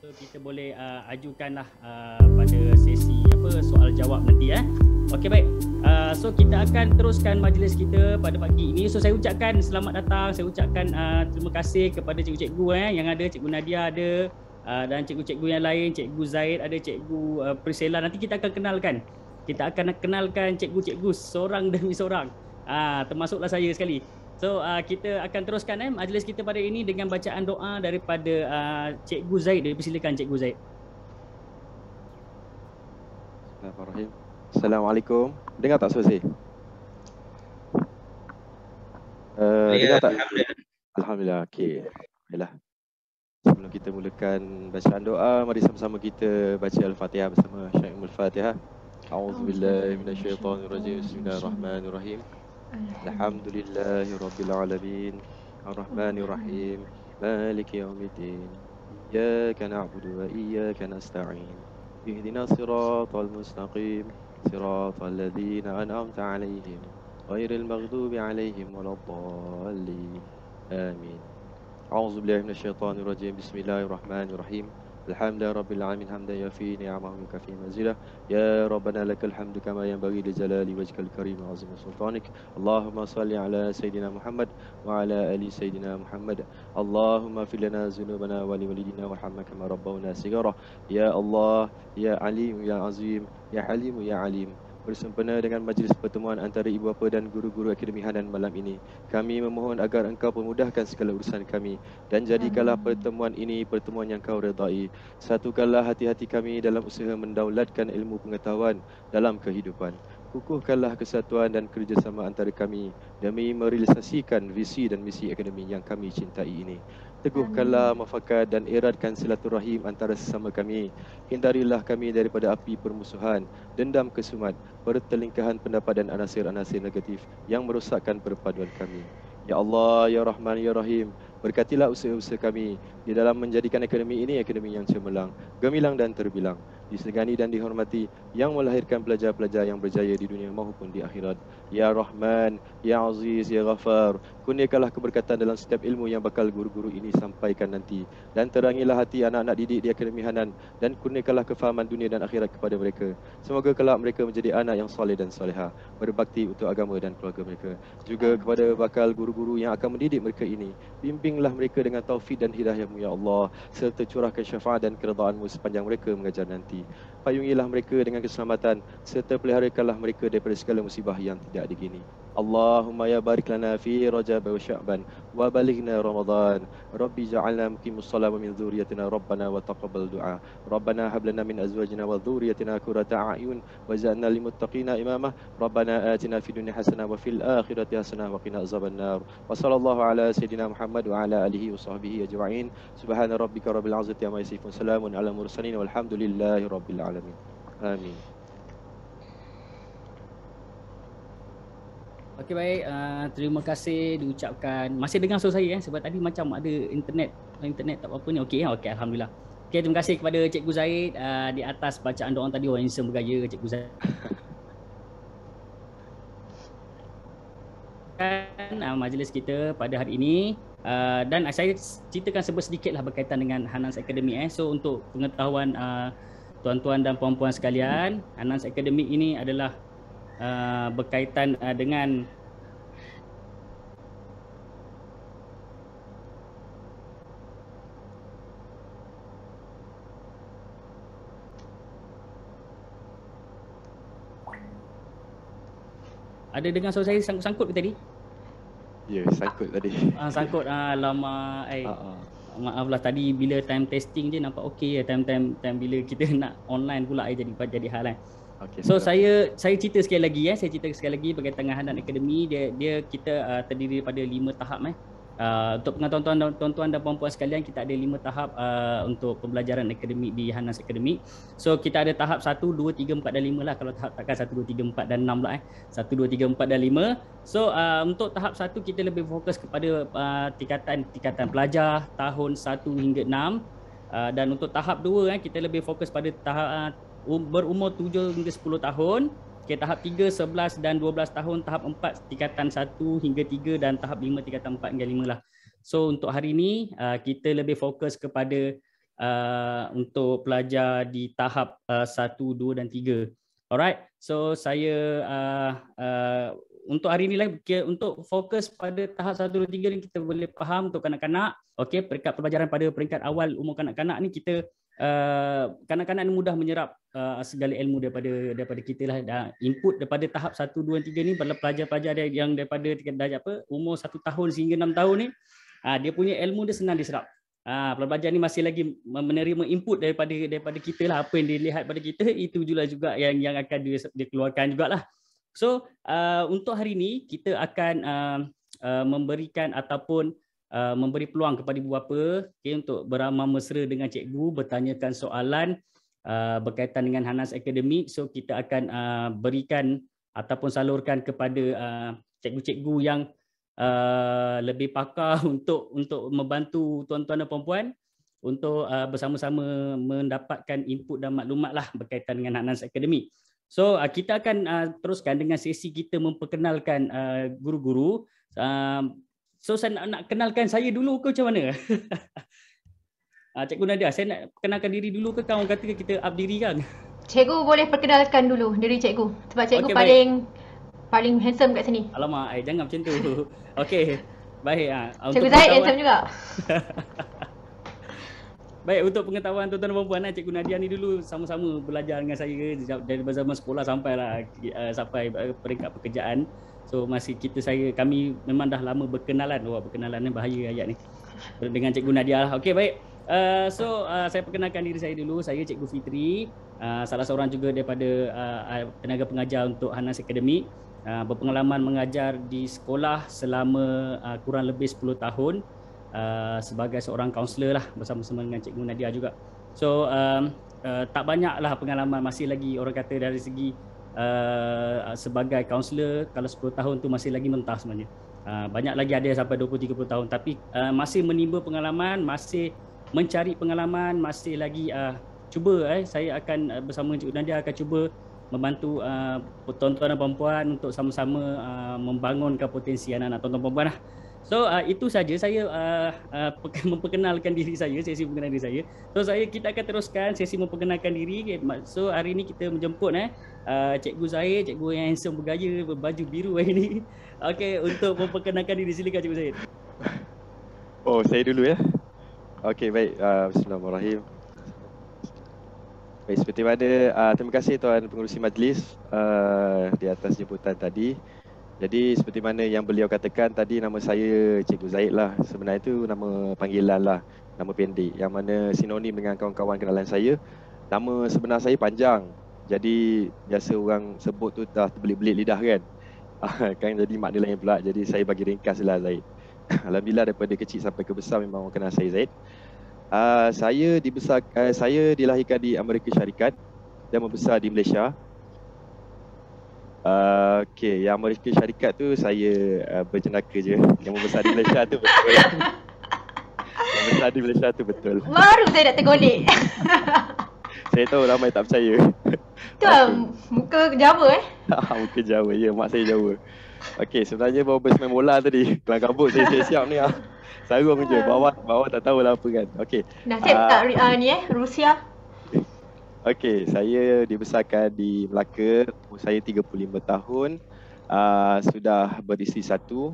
So, kita boleh ajukanlah pada sesi soal jawab nanti Okey, baik. So kita akan teruskan majlis kita pada pagi ini. So saya ucapkan selamat datang, saya ucapkan terima kasih kepada cikgu-cikgu yang ada, Cikgu Nadia ada, dan cikgu-cikgu yang lain, Cikgu Zaid ada, Cikgu Priscilla. Nanti kita akan kenalkan. Kita akan kenalkan cikgu-cikgu seorang demi seorang. Termasuklah saya sekali. So kita akan teruskan majlis kita pada ini dengan bacaan doa daripada Cikgu Zaid. Silakan Cikgu Zaid. Bismillahirrahmanirrahim. Assalamualaikum. Dengar tak suara saya? Dengar tak? Alhamdulillah. Okey. Baiklah. Sebelum kita mulakan bacaan doa, mari sama-sama kita baca Al-Fatihah bersama. Syai'ul Fatihah. A'udzubillahi minasyaitonirrajim. Bismillahirrahmanirrahim. Alhamdulillahirabbil alamin. Arrahmanirrahim. Maliki yaumiddin. Iyyaka na'budu wa iyyaka nasta'in. Ihdinas siratal mustaqim. Siratal ladzina an'amta 'alaihim ghairil maghdubi 'alaihim waladdallin. Amin. A'udzubillahi minasyaitonirrajim. Bismillahirrahmanirrahim. Alhamdulillahi rabbil alamin hamdan yafi ni'amahu kafi mazidah. Ya rabbana lakal hamdu kama yanbaghi li jalali wajhikal karim wa 'azimi sultanik. Allahumma shalli ala sayidina Muhammad wa ala ali sayidina Muhammad. Allahumma fil lana dzunubana wa li walidina warhamna kama rabbawna shighara. Ya Allah, ya Alim, ya Azim, ya Halim, ya Alim. Bersempena dengan majlis pertemuan antara ibu bapa dan guru-guru Akademi Hanan malam ini, kami memohon agar engkau permudahkan segala urusan kami dan jadikanlah pertemuan ini pertemuan yang kau redai. Satukanlah hati-hati kami dalam usaha mendaulatkan ilmu pengetahuan dalam kehidupan. Kukuhkanlah kesatuan dan kerjasama antara kami demi merealisasikan visi dan misi akademi yang kami cintai ini. Teguhkanlah mufakat dan eratkan silaturahim antara sesama kami. Hindarilah kami daripada api permusuhan, dendam kesumat, pertelingkahan pendapat dan anasir-anasir negatif yang merosakkan perpaduan kami. Ya Allah, Ya Rahman, Ya Rahim, berkatilah usaha-usaha kami di dalam menjadikan akademi ini akademi yang cemerlang, gemilang dan terbilang, disegani dan dihormati, yang melahirkan pelajar-pelajar yang berjaya di dunia maupun di akhirat. Ya Rahman, Ya Aziz, Ya Ghafar, kurniakanlah keberkatan dalam setiap ilmu yang bakal guru-guru ini sampaikan nanti, dan terangilah hati anak-anak didik di Akademi Hanan, dan kurniakanlah kefahaman dunia dan akhirat kepada mereka. Semoga kelak mereka menjadi anak yang soleh dan solehah, berbakti untuk agama dan keluarga mereka. Juga kepada bakal guru-guru yang akan mendidik mereka ini, bimbinglah mereka dengan taufik dan hidayah-Mu ya Allah, serta curahkan syafaat dan keredaan-Mu sepanjang mereka mengajar nanti. Payungilah mereka dengan keselamatan, serta peliharakanlah mereka daripada segala musibah yang tidak digini. Allahumma ya barik lana fi Rajab wa Sya'ban wa balighna Ramadan. Rabbi ja'alna muqimus shalah wa min dzurriyyatina rabbana wa taqabbal du'a. Rabbana hab lana min azwajina wa dzurriyyatina qurrata a'yun waj'alna lil muttaqina imama. Rabbana atina fid dunya hasanah wa fil akhirati hasanah wa qina azabannar. Wa sallallahu ala sayidina Muhammad wa ala alihi wa sahbihi ajma'in. Subhana rabbika rabbil izzati amma yasifun. Salamun ala mursalin walhamdulillahi rabbil alamin. Amin. Okey, baik, terima kasih diucapkan. Masih dengar suara saya sebab tadi macam ada internet tak apa ni. Okey, okey, alhamdulillah. Okey, terima kasih kepada Cikgu Zaid di atas bacaan doa tadi. Orang handsome bergaya Cikgu Zaid. Majlis kita pada hari ini, dan saya ceritakan sedikitlah berkaitan dengan Hanans Academy. So untuk pengetahuan tuan-tuan dan puan-puan sekalian, Hanans Academy ini adalah berkaitan dengan ada dengar suara saya sangkut ke tadi? Ya, sangkut tadi. Sangkut, lama. Maaflah tadi bila time testing je nampak okey, time bila kita nak online pula jadi hal kan. Okay, so saya cerita sekali lagi berkaitan dengan Hanan Academy. Kita terdiri daripada 5 tahap untuk pengetahuan tuan-tuan dan puan-puan sekalian, kita ada 5 tahap untuk pembelajaran akademik di Hanans Academy. So kita ada tahap 1, 2, 3, 4 dan 5 lah. Kalau tahap takkan 1, 2, 3, 4 dan 6 lah 1, 2, 3, 4 dan 5. So untuk tahap 1 kita lebih fokus kepada tingkatan pelajar tahun 1 hingga 6. Dan untuk tahap 2 kita lebih fokus pada tahap berumur 7 hingga 10 tahun. Okay, tahap 3, 11 dan 12 tahun, tahap 4 tingkatan 1 hingga 3 dan tahap 5 tingkatan 4 hingga 5 lah. So untuk hari ini kita lebih fokus kepada untuk pelajar di tahap 1, 2 dan 3. Alright, so saya untuk hari ini lah, untuk fokus pada tahap 1, 2, 3 ni kita boleh faham untuk kanak-kanak. Okey, peringkat pelajaran pada peringkat awal umur kanak-kanak ni kita kanak-kanak ni mudah menyerap segala ilmu daripada kita lah. Input daripada tahap 1, 2, 3 ni pada pelajar-pelajar yang daripada umur 1 tahun sehingga 6 tahun ni, dia punya ilmu dia senang diserap. Pelajar ni masih lagi menerima input daripada kita lah, apa yang dilihat pada kita itu juga yang akan dikeluarkan jugalah. So untuk hari ini kita akan memberikan ataupun memberi peluang kepada ibu bapa untuk beramah mesra dengan cikgu, bertanyakan soalan berkaitan dengan Hanas Academy. So kita akan berikan ataupun salurkan kepada cikgu-cikgu yang lebih pakar untuk membantu tuan-tuan dan puan-puan untuk bersama-sama mendapatkan input dan maklumat lah berkaitan dengan Hanas Academy. So kita akan teruskan dengan sesi kita memperkenalkan guru-guru. So saya nak kenalkan saya dulu ke macam mana? Cikgu Nadia, saya nak kenalkan diri dulu ke kawan kata kita up diri kan? Cikgu boleh perkenalkan dulu diri cikgu. Sebab cikgu paling handsome kat sini. Alamak, jangan macam tu. Okey, baik. Cikgu Zaid handsome juga. Baik, untuk pengetahuan tuan-tuan dan puan-puan, Cikgu Nadia ni dulu sama-sama belajar dengan saya dari zaman sekolah sampai peringkat pekerjaan. So kami memang dah lama berkenalan. Berkenalan ni bahaya ayat ni. Dengan Cikgu Nadia lah. Okey, baik. Saya perkenalkan diri saya dulu. Saya Cikgu Fitri, salah seorang juga daripada tenaga pengajar untuk Hanas Academy. Berpengalaman mengajar di sekolah selama kurang lebih 10 tahun. Sebagai seorang kaunselor lah bersama-sama dengan Cikgu Nadia juga. So tak banyak lah pengalaman, masih lagi orang kata dari segi sebagai kaunselor kalau 10 tahun tu masih lagi mentah sebenarnya. Banyak lagi ada sampai 20-30 tahun, tapi masih menimba pengalaman, masih mencari pengalaman, masih lagi saya akan bersama Cikgu Nadia akan cuba membantu tuan-tuan dan puan-puan untuk sama-sama membangunkan potensi anak-anak tuan-tuan dan puan-puan lah. So itu saja saya memperkenalkan diri saya, sesi memperkenalkan diri saya. So kita akan teruskan sesi memperkenalkan diri. So hari ini kita menjemput Cikgu Zaid, cikgu yang handsome bergaya, berbaju biru hari ini. Okey, untuk memperkenalkan diri, silakan Cikgu Zaid. Oh, saya dulu ya. Okey, baik. Bismillahirrahmanirrahim. Baik, seperti mana terima kasih tuan pengerusi majlis di atas jemputan tadi. Jadi seperti mana yang beliau katakan tadi, nama saya Cikgu Zaid lah. Sebenarnya itu nama panggilan lah, nama pendek yang mana sinonim dengan kawan-kawan kenalan saya. Nama sebenar saya panjang. Jadi biasa orang sebut tu dah terbelit-belit lidah kan. Kan jadi makna lain pula. Jadi saya bagi ringkas lah Zaid. Alhamdulillah daripada kecil sampai ke besar memang orang kenal saya Zaid. Saya dilahirkan di Amerika Syarikat dan membesar di Malaysia. Okey, yang Amerika Syarikat tu saya berjenaka je. Yang membesar di Malaysia tu betul. Yang membesar di Malaysia tu betul. Baru saya nak tergolek. Saya tahu ramai tak percaya. Tu muka Jawa Muka Jawa, ya, mak saya Jawa. Okey, sebenarnya baru bermain bola tadi. Kelang kabut saya siap ni. Sarung je, bawah tak tahulah apa kan. Okey. Dah siap tak Rusia? Okey, saya dibesarkan di Melaka, umur saya 35 tahun, sudah beristeri satu.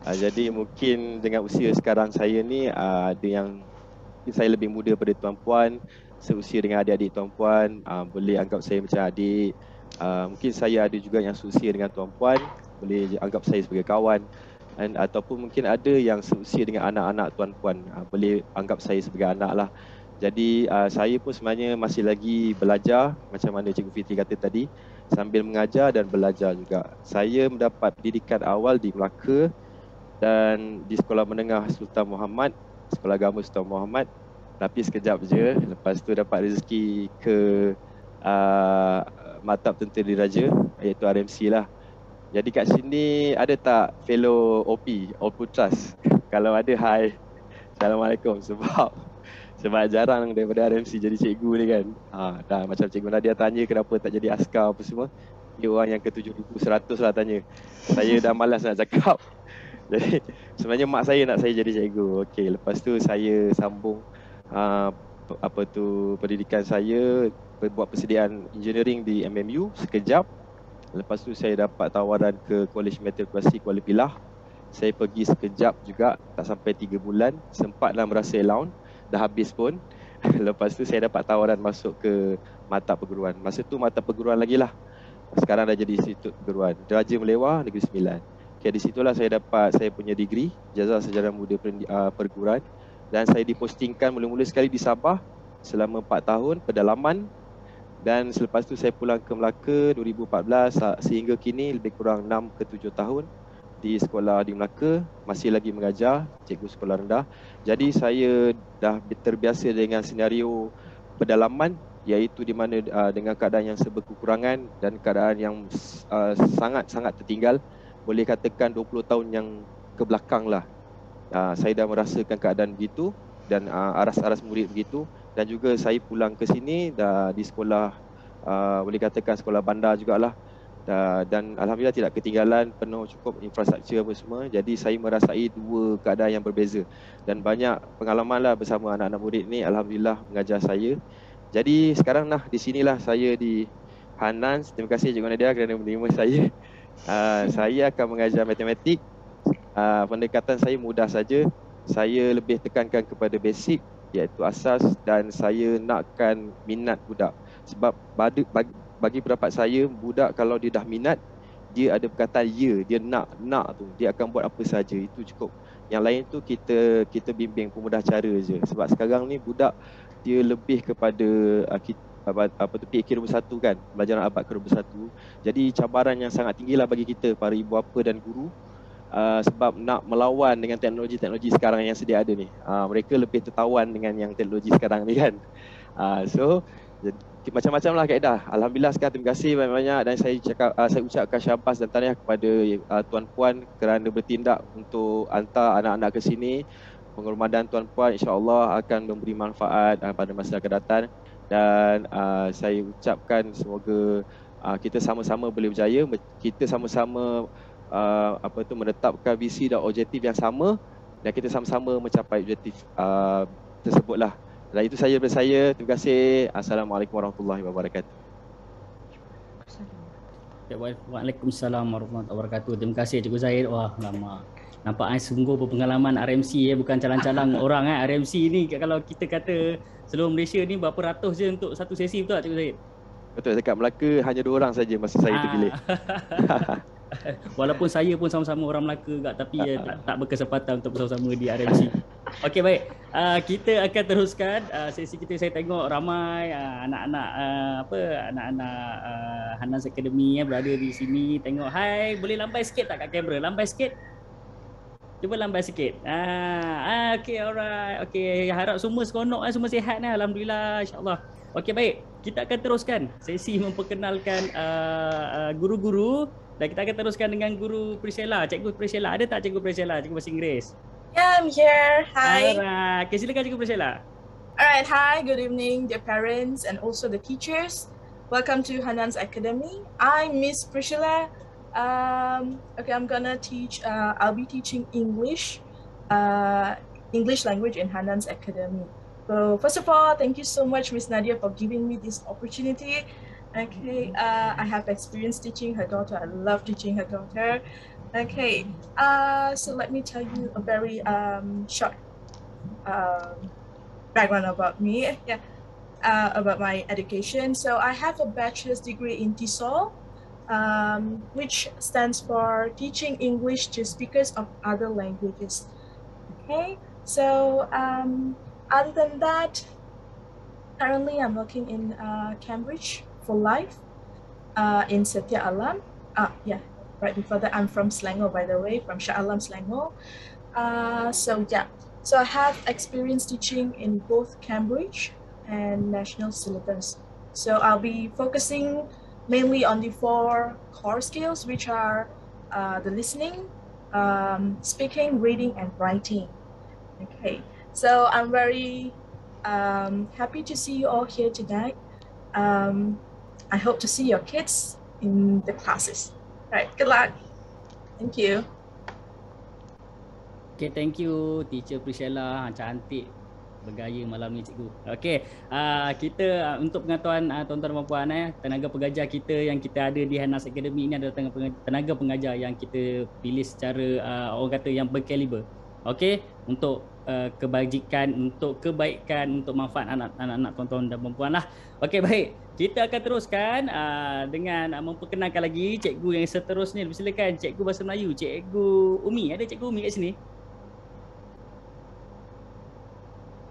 Jadi mungkin dengan usia sekarang saya ni, ada yang saya lebih muda pada tuan-puan, seusia dengan adik-adik tuan-puan, boleh anggap saya macam adik. Mungkin saya ada juga yang seusia dengan tuan-puan, boleh anggap saya sebagai kawan. Ataupun mungkin ada yang seusia dengan anak-anak tuan-puan, boleh anggap saya sebagai anak lah. Jadi saya pun sebenarnya masih lagi belajar macam mana Cikgu Fitri kata tadi, sambil mengajar dan belajar juga. Saya mendapat pendidikan awal di Melaka dan di Sekolah Menengah Sultan Muhammad, Sekolah Agama Sultan Muhammad. Tapi sekejap je, lepas tu dapat rezeki ke Maktab Tentera Diraja, iaitu RMC lah. Jadi kat sini ada tak fellow OP, All Trust? Kalau ada, hai. Assalamualaikum. Sebab jarang daripada RMC jadi cikgu ni kan. Dah macam Cikgu Nadia tanya kenapa tak jadi askar apa semua. Dia orang yang ke 7,100 lah tanya. Saya dah malas nak cakap. Jadi sebenarnya mak saya nak saya jadi cikgu. Okey, lepas tu saya sambung pendidikan saya, buat persediaan engineering di MMU sekejap. Lepas tu saya dapat tawaran ke College Meteorologi Kuala Pilah. Saya pergi sekejap juga, tak sampai 3 bulan. Sempatlah merasa alone, dah habis pun. Lepas tu saya dapat tawaran masuk ke mata perguruan. Masa tu mata perguruan lagi lah. Sekarang dah jadi institut perguruan Diraja Melewah Negeri Sembilan. Okay, di situlah saya dapat saya punya degree Ijazah Sejarah Muda Perguruan. Dan saya dipostingkan mula-mula sekali di Sabah selama 4 tahun pendalaman. Dan selepas tu saya pulang ke Melaka 2014 sehingga kini lebih kurang 6 ke 7 tahun di sekolah di Melaka, masih lagi mengajar, cikgu sekolah rendah. Jadi saya dah terbiasa dengan senario pendalaman, iaitu di mana dengan keadaan yang serba kekurangan dan keadaan yang sangat-sangat tertinggal, boleh katakan 20 tahun yang ke belakang lah. Saya dah merasakan keadaan begitu dan aras-aras murid begitu. Dan juga saya pulang ke sini dah di sekolah, boleh katakan sekolah bandar jugalah. Dan alhamdulillah tidak ketinggalan, penuh cukup infrastruktur apa semua. Jadi saya merasai dua keadaan yang berbeza. Dan banyak pengalaman lah bersama anak-anak murid ni, alhamdulillah mengajar saya. Jadi sekarang di sinilah saya di Hanans. Terima kasih Cikgu Nadia kerana menerima saya. Saya akan mengajar matematik. Pendekatan saya mudah saja. Saya lebih tekankan kepada basic, iaitu asas, dan saya nakkan minat budak. Sebab bagi pendapat saya, budak kalau dia dah minat, dia ada perkataan ya, dia nak tu, dia akan buat apa saja, itu cukup. Yang lain tu kita bimbing pemudah cara je. Sebab sekarang ni budak dia lebih kepada PK nombor 1 kan, pelajaran abad ke-21. Jadi cabaran yang sangat tinggilah bagi kita para ibu bapa dan guru, sebab nak melawan dengan teknologi sekarang yang sedia ada ni. Mereka lebih tertawan dengan yang teknologi sekarang ni kan. So macam-macam lah kaedah. Alhamdulillah sekarang terima kasih banyak-banyak, dan saya ucapkan syabas dan tahniah kepada tuan-puan kerana bertindak untuk hantar anak-anak ke sini. Penghormatan tuan-puan insya-Allah akan memberi manfaat pada masa akan datang. Dan saya ucapkan semoga kita sama-sama boleh berjaya, kita sama-sama menetapkan visi dan objektif yang sama, dan kita sama-sama mencapai objektif tersebutlah. Dan itu saja daripada saya. Terima kasih. Assalamualaikum warahmatullahi wabarakatuh. Waalaikumsalam warahmatullahi wabarakatuh. Terima kasih Cikgu Zahid. Wah, lama. Nampak sungguh berpengalaman RMC bukan calang-calang orang RMC ni kalau kita kata seluruh Malaysia ni berapa ratus je untuk satu sesi, betul tak Cikgu Zahid? Betul, dekat Melaka hanya 2 orang saja masa saya terpilih. Walaupun saya pun sama-sama orang Melaka juga, tapi tak berkesempatan untuk bersama-sama di RMC. Okey, baik. Kita akan teruskan sesi kita. Saya tengok ramai anak-anak Hanans Academy berada di sini. Tengok, hai, boleh lambai sikit tak kat kamera? Lambai sikit. Cuba lambai sikit. Okey, alright. Okey, harap semua seronok, semua sihat ni. Alhamdulillah, insya-Allah. Okey, baik. Kita akan teruskan sesi memperkenalkan guru-guru, dan kita akan teruskan dengan Guru Priscilla. Cikgu Priscilla, ada tak Cikgu Priscilla, Cikgu Bahasa Inggeris? Yeah, I'm here. Hi. Alright. Okay, silakan Cikgu Priscilla. Alright, hi, good evening dear parents and also the teachers. Welcome to Hanans Academy. I'm Miss Priscilla. Okay, I'm gonna teach, I'll be teaching English language in Hanans Academy. So first of all, thank you so much Miss Nadia for giving me this opportunity. Okay, I have experience teaching her daughter. I love teaching her daughter. Okay, so let me tell you a very short background about me. Yeah, about my education. So I have a bachelor's degree in TESOL, which stands for Teaching English to Speakers of Other Languages. Okay, so other than that, currently I'm working in Cambridge for life in Setia Alam. Yeah, right before that I'm from Selangor, by the way, from Shah Alam, Selangor. So yeah, so I have experience teaching in both Cambridge and national syllabus. So I'll be focusing mainly on the 4 core skills, which are the listening, speaking, reading, and writing. Okay, so I'm very happy to see you all here tonight. I hope to see your kids in the classes. Right, good luck. Thank you. Okay, thank you Teacher Priscilla. Cantik. bergaya malam ni cikgu. Okey, kita untuk pengetahuan tuan-tuan dan puan, tenaga pengajar kita yang kita ada di Hanas Academy ini adalah tenaga pengajar yang kita pilih secara orang kata yang berkaliber. Okey, untuk kebajikan, untuk kebaikan, untuk manfaat anak-anak tuan-tuan dan puan lah. Okey, baik. Kita akan teruskan dengan memperkenalkan lagi cikgu yang seterusnya. Silakan cikgu bahasa Melayu, Cikgu Umi. Ada Cikgu Umi kat sini?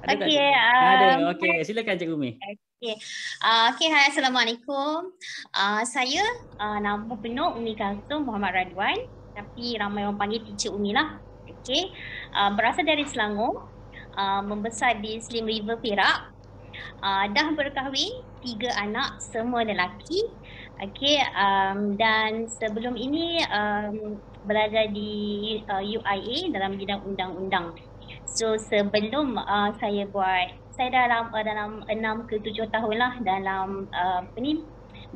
Okey. Ada. Okey, silakan Cikgu Umi. Okey. Okey, hai, assalamualaikum. Saya nama penuh Umi Kalsum Muhammad Radwan, tapi ramai orang panggil Teacher Umi lah. Okey. Berasal dari Selangor, membesar di Slim River Perak. Dah berkahwin, 3 anak, semua lelaki. Okey, dan sebelum ini belajar di UIA dalam bidang undang-undang. So sebelum saya dalam 6 ke 7 tahun lah dalam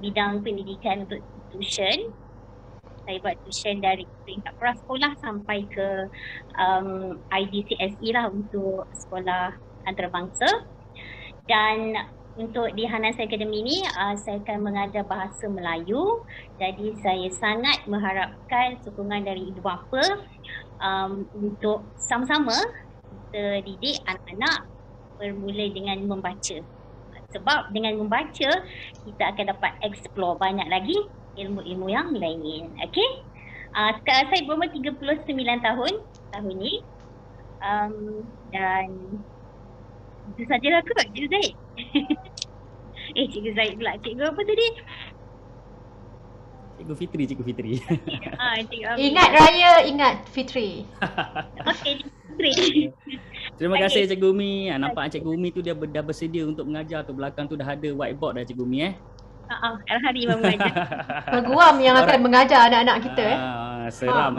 bidang pendidikan untuk tuition. Saya buat tuition dari peringkat prasekolah sampai ke IDCSE lah untuk sekolah antarabangsa. Dan untuk di Hanas Academy ni saya akan mengajar bahasa Melayu. Jadi saya sangat mengharapkan sokongan dari ibu bapa untuk sama-sama kita didik anak-anak bermula dengan membaca. Sebab dengan membaca kita akan dapat explore banyak lagi ilmu-ilmu yang lain. Okey. Sekarang saya berumur 39 tahun ni. Dan itu sajalah kot, Cikgu Zaid. Cikgu Zaid pula. Cikgu apa tadi? Cikgu Fitri. Cikgu Ingat raya, ingat Fitri. Okey, Fitri. Terima kasih Cikgu Umi. Nampak Cikgu Umi tu dia dah bersedia untuk mengajar tu. Belakang tu dah ada whiteboard dah Cikgu Umi Hari memang mengajar. Peguam yang akan mengajar anak-anak kita Seram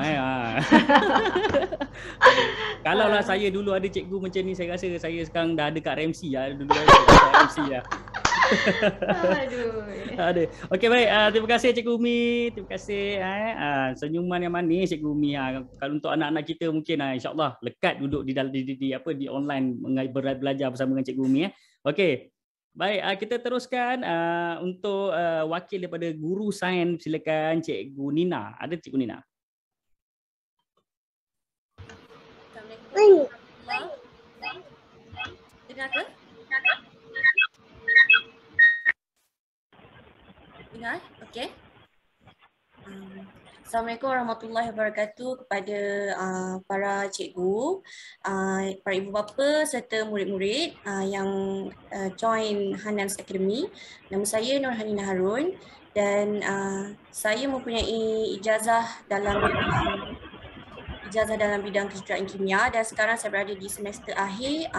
Kalau lah saya dulu ada cikgu macam ni, saya rasa saya sekarang dah ada kat RMC lah. Dulu ada kat RMC lah. Aduh. Okey, baik. Terima kasih Cikgu Umi. Terima kasih. Senyuman yang manis Cikgu Umi. Kalau untuk anak-anak kita mungkin insya-Allah lekat duduk di online belajar bersama dengan Cikgu Umi. Okey. Baik, kita teruskan untuk wakil daripada guru sains. Silakan Cikgu Nina. Ada Cikgu Nina? Assalamualaikum. Dengar ke? Dengar? Okey. Assalamualaikum warahmatullahi wabarakatuh kepada para cikgu, para ibu bapa serta murid-murid yang join Hanas Academy. Nama saya Nurhanina Harun dan saya mempunyai ijazah dalam bidang kejuruteraan kimia dan sekarang saya berada di semester akhir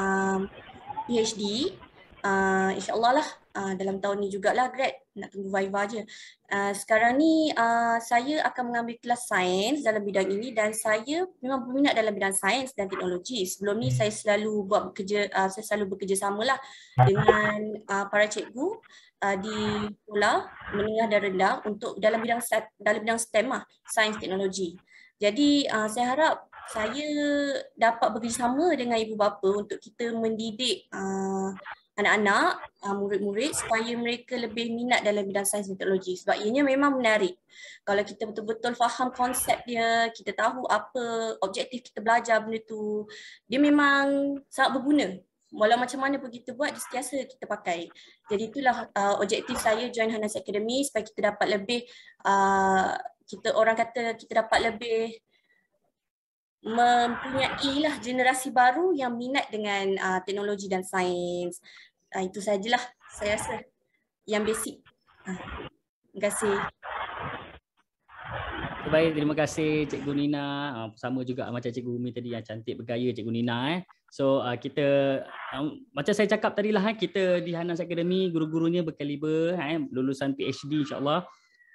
PhD. InsyaAllah lah dalam tahun ni jugalah grad, nak tunggu viva je. Sekarang ni saya akan mengambil kelas sains dalam bidang ini dan saya memang berminat dalam bidang sains dan teknologi. Sebelum ni saya selalu bekerja samalah dengan para cikgu di sekolah menengah dan rendah untuk dalam bidang STEM lah, sains teknologi. Jadi saya harap saya dapat bekerjasama dengan ibu bapa untuk kita mendidik anak-anak, murid-murid supaya mereka lebih minat dalam bidang sains dan teknologi sebab ianya memang menarik. Kalau kita betul-betul faham konsep dia, kita tahu apa objektif kita belajar benda tu, dia memang sangat berguna. Walau macam mana pun kita buat, dia sentiasa kita pakai. Jadi itulah objektif saya join Hanas Academy supaya kita dapat lebih, kita dapat lebih mempunyai lah generasi baru yang minat dengan teknologi dan sains. Itu sajalah saya rasa yang basic. Terima kasih. Baik, terima kasih Cikgu Nina. Sama juga macam Cikgu Umi tadi yang cantik bergaya Cikgu Nina. So kita macam saya cakap tadi lah, kita di Hanas Academy guru-gurunya berkaliber, lulusan PhD insya-Allah.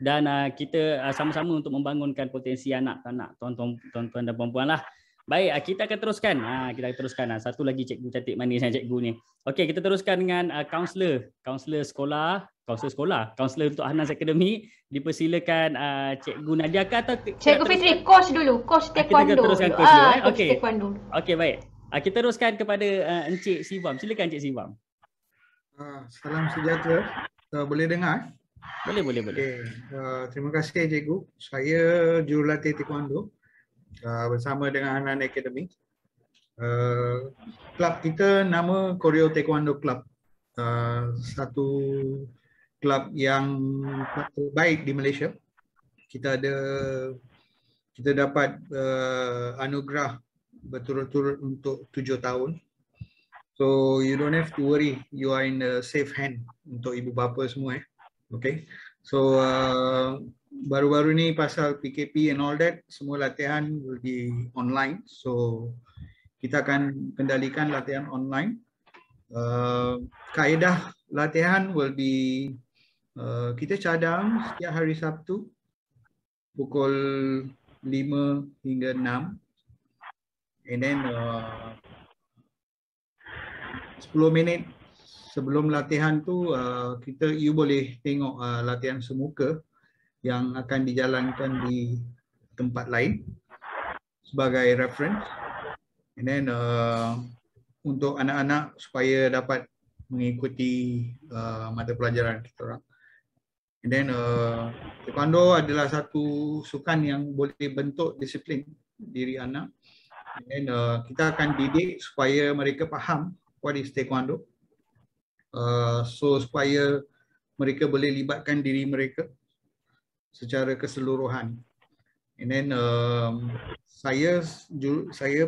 Dan kita sama-sama untuk membangunkan potensi anak-anak tuan-tuan dan puan-puan lah. Baik, kita akan teruskan. Kita akan teruskan. Satu lagi cikgu cantik manis cikgu ni. Okey, kita teruskan dengan kaunselor sekolah untuk Hanas Academy. Dipersilakan Cikgu Nadia atau Cikgu Fitri, coach dulu, coach taekwondo. Kita teruskan coach dulu. Okey. Okey, baik. Kita teruskan kepada Encik Sivam. Silakan Encik Sivam. Salam sejahtera. Boleh dengar? Boleh. Okay. Terima kasih cikgu. Saya jurulatih taekwondo bersama dengan Hanan Academy. Klub kita nama Koreo Taekwondo Club. Satu klub yang terbaik di Malaysia. Kita dapat anugerah berturut-turut untuk 7 tahun. So you don't have to worry, you are in a safe hand untuk ibu bapa semua. Okay. So baru-baru ni pasal PKP and all that, semua latihan will be online. So kita akan kendalikan latihan online. Kaedah latihan will be kita cadang setiap hari Sabtu pukul 5 hingga 6. And then 10 minit sebelum latihan tu you boleh tengok latihan semuka yang akan dijalankan di tempat lain sebagai reference. And then untuk anak-anak supaya dapat mengikuti mata pelajaran kita orang. And then taekwondo adalah satu sukan yang boleh bentuk disiplin diri anak. And then kita akan didik supaya mereka faham what is taekwondo. So supaya mereka boleh libatkan diri mereka secara keseluruhan. And then saya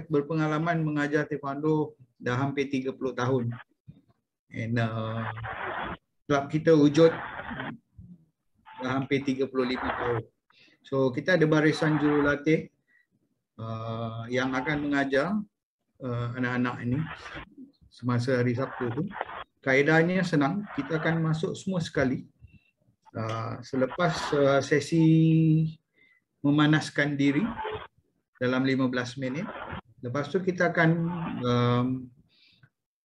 berpengalaman mengajar taekwondo dah hampir 30 tahun. And klub kita wujud dah hampir 35 tahun. So kita ada barisan jurulatih yang akan mengajar anak-anak ini semasa hari Sabtu tu. Kaedahnya senang, kita akan masuk semua sekali. Selepas sesi memanaskan diri dalam 15 minit, lepas tu kita akan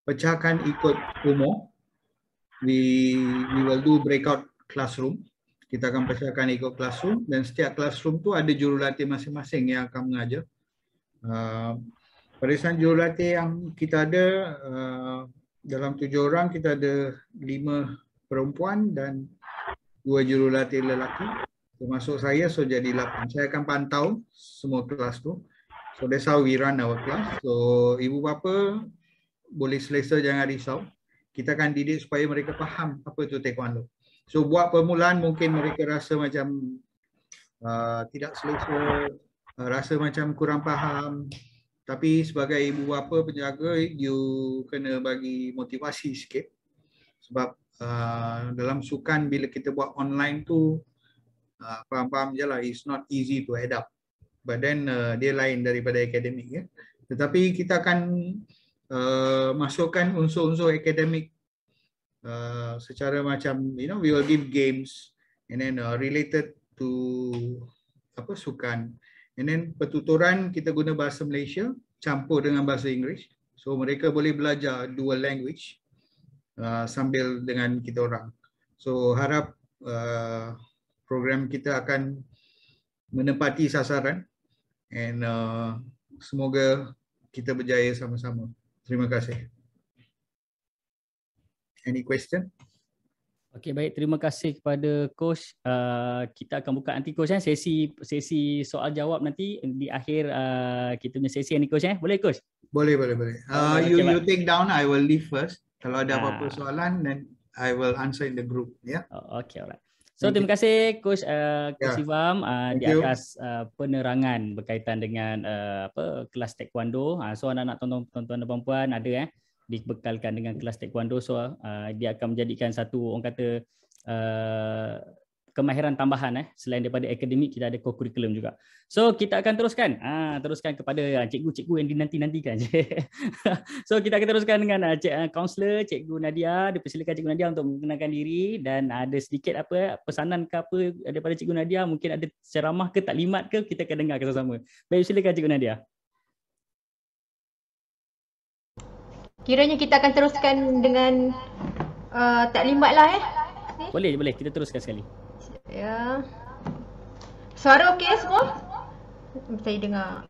pecahkan ikut umur. We will do breakout classroom. Kita akan pecahkan ikut classroom dan setiap classroom tu ada jurulatih masing-masing yang akan mengajar. Barisan jurulatih yang kita ada dalam 7 orang, kita ada 5 perempuan dan 2 jurulatih lelaki. Termasuk saya, so jadi 8. Saya akan pantau semua kelas tu. So that's how we run our class. So ibu bapa boleh selesa, jangan risau. Kita akan didik supaya mereka faham apa itu taekwondo. So buat permulaan mungkin mereka rasa macam tidak selesa, rasa macam kurang faham. Tapi sebagai ibu bapa penjaga, you kena bagi motivasi sikit. Sebab dalam sukan bila kita buat online tu, faham-faham je lah, it's not easy to adapt. But then dia lain daripada akademik ya. Tetapi kita akan masukkan unsur-unsur akademik secara macam, you know, we will give games and then related to sukan. And then pertuturan kita guna bahasa Malaysia campur dengan bahasa Inggeris. So mereka boleh belajar dual language sambil dengan kita orang. So harap program kita akan menepati sasaran and semoga kita berjaya sama-sama. Terima kasih. Any question? Okey, baik, terima kasih kepada coach. Kita akan buka nanti coach sesi soal jawab nanti di akhir kita punya sesi ni coach boleh coach? Boleh. You take down, I will leave first. Kalau ada apa-apa soalan then I will answer in the group ya. Okey, alright. So terima kasih coach Sivam di atas penerangan berkaitan dengan kelas taekwondo. So anak-anak tuan-tuan dan puan-puan ada dibekalkan dengan kelas taekwondo, so dia akan menjadikan satu orang kata kemahiran tambahan selain daripada akademik, kita ada co-curriculum juga. So kita akan teruskan kepada cikgu-cikgu yang dinanti-nantikan. So kita akan teruskan dengan kaunselor Cikgu Nadia. Dipersilakan Cikgu Nadia untuk mengenalkan diri dan ada sedikit pesanan ke apa daripada Cikgu Nadia, mungkin ada ceramah ke taklimat ke, kita akan dengar sama-sama. Baik, silakan Cikgu Nadia. Kiranya kita akan teruskan dengan taklimat lah Boleh, kita teruskan sekali. Ya. Suara okey semua? Saya dengar.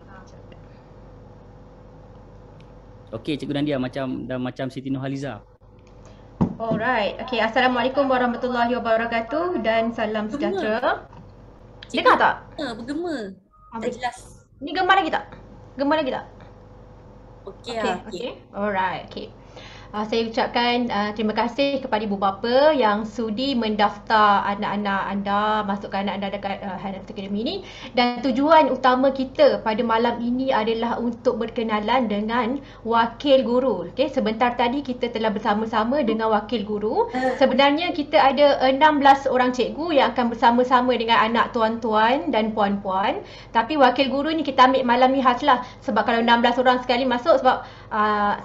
Okey, Cikgu Nandia macam Siti Nurhaliza. Alright. Okay, Assalamualaikum warahmatullahi wabarakatuh dan salam sejahtera. Dengar tak? Bergema. Tak jelas. Ni gemar lagi tak? Gemar lagi tak? Okey. Okay. Alright. Okay. Saya ucapkan terima kasih kepada ibu bapa yang sudi mendaftar anak-anak anda, masukkan anak anda dekat Hanan Academy ini. Dan tujuan utama kita pada malam ini adalah untuk berkenalan dengan wakil guru. Okay, sebentar tadi kita telah bersama-sama dengan wakil guru. Sebenarnya kita ada 16 orang cikgu yang akan bersama-sama dengan anak tuan-tuan dan puan-puan. Tapi wakil guru ni kita ambil malam ni khas lah. Sebab kalau 16 orang sekali masuk, sebab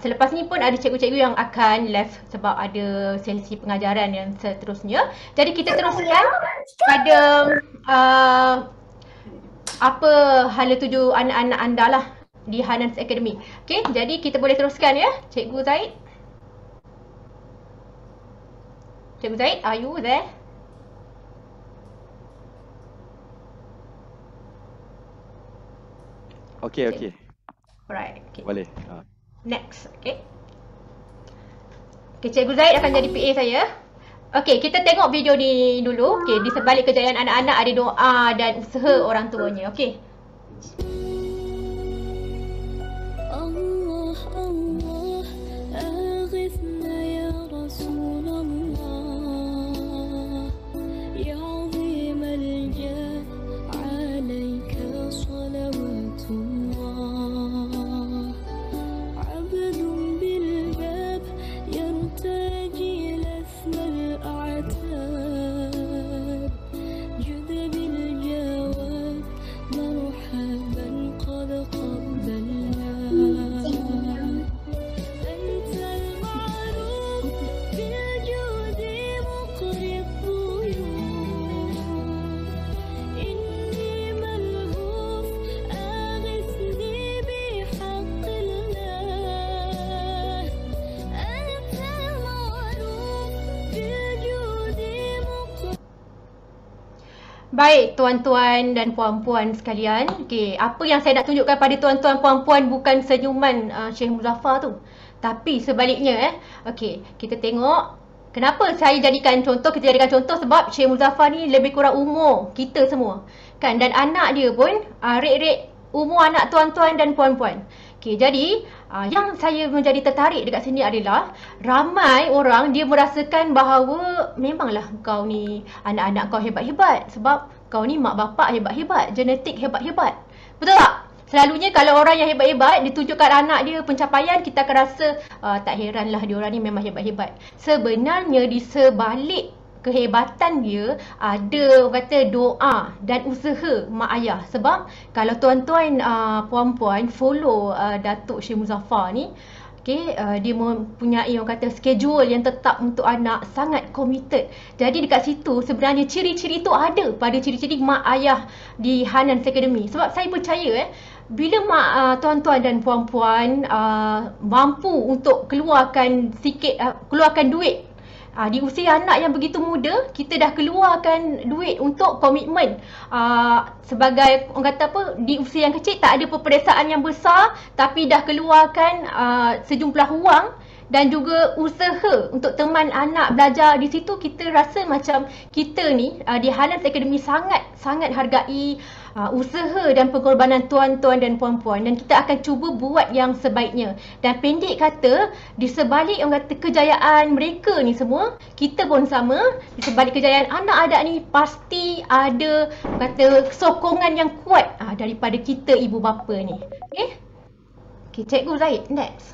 selepas ni pun ada cikgu-cikgu yang akan left sebab ada sesi pengajaran yang seterusnya. Jadi kita teruskan pada apa hala tuju anak-anak anda lah di Hanan Academy. Okay, jadi kita boleh teruskan ya, Cikgu Zaid. Cikgu Zaid, are you there? Okey. Alright, okay. Boleh. Next, okay. Okay, Cikgu Zaid akan jadi PA saya. Okay, kita tengok video ni dulu. Okay, di sebalik kejayaan anak-anak ada doa dan usaha orang tuanya. Okay. Allah Allah aghithna ya Rasulullah ya azim al-jah alayka salawatullah abdun bil bab yartaji lathma al-a'tab jud bil jawab marhaban qad qabbalna أنت المعروف بالجود مقري الضيوف إني ملهوف أغثني بحق الله أنت المعروف بالجود مقري. Baik tuan-tuan dan puan-puan sekalian. Okey, apa yang saya nak tunjukkan pada tuan-tuan puan-puan bukan senyuman Syekh Muzaffar tu. Tapi sebaliknya Okey, kita tengok kenapa saya jadikan contoh, kita jadikan contoh sebab Syekh Muzaffar ni lebih kurang umur kita semua. Kan, dan anak dia pun rate umur anak tuan-tuan dan puan-puan. Okey, jadi yang saya menjadi tertarik dekat sini adalah ramai orang dia merasakan bahawa memanglah kau ni anak-anak kau hebat-hebat sebab kau ni mak bapak hebat-hebat, genetik hebat-hebat. Betul tak? Selalunya kalau orang yang hebat-hebat ditunjukkan anak dia pencapaian, kita akan rasa tak heranlah dia orang ni memang hebat-hebat. Sebenarnya di sebalik kehebatan dia ada kata doa dan usaha mak ayah. Sebab kalau tuan-tuan puan-puan follow Datuk Syekh Muzaffar ni, okay, dia mempunyai orang kata schedule yang tetap untuk anak, sangat committed. Jadi dekat situ sebenarnya ciri-ciri tu ada pada ciri-ciri mak ayah di Hanan Academy. Sebab saya percaya bila mak tuan-tuan dan puan-puan mampu untuk keluarkan sikit keluarkan duit di usia anak yang begitu muda, kita dah keluarkan duit untuk komitmen. Sebagai orang kata apa, di usia yang kecil tak ada peperiksaan yang besar tapi dah keluarkan sejumlah wang dan juga usaha untuk teman anak belajar di situ. Kita rasa macam kita ni di Hanan Academy sangat hargai usaha dan pengorbanan tuan-tuan dan puan-puan, dan kita akan cuba buat yang sebaiknya. Dan pendek kata, di sebalik orang kata kejayaan mereka ni semua, kita pun sama. Di sebalik kejayaan anak-anak ni pasti ada kata sokongan yang kuat daripada kita ibu bapa ni. Okay? Okay, Cikgu Zaid, next.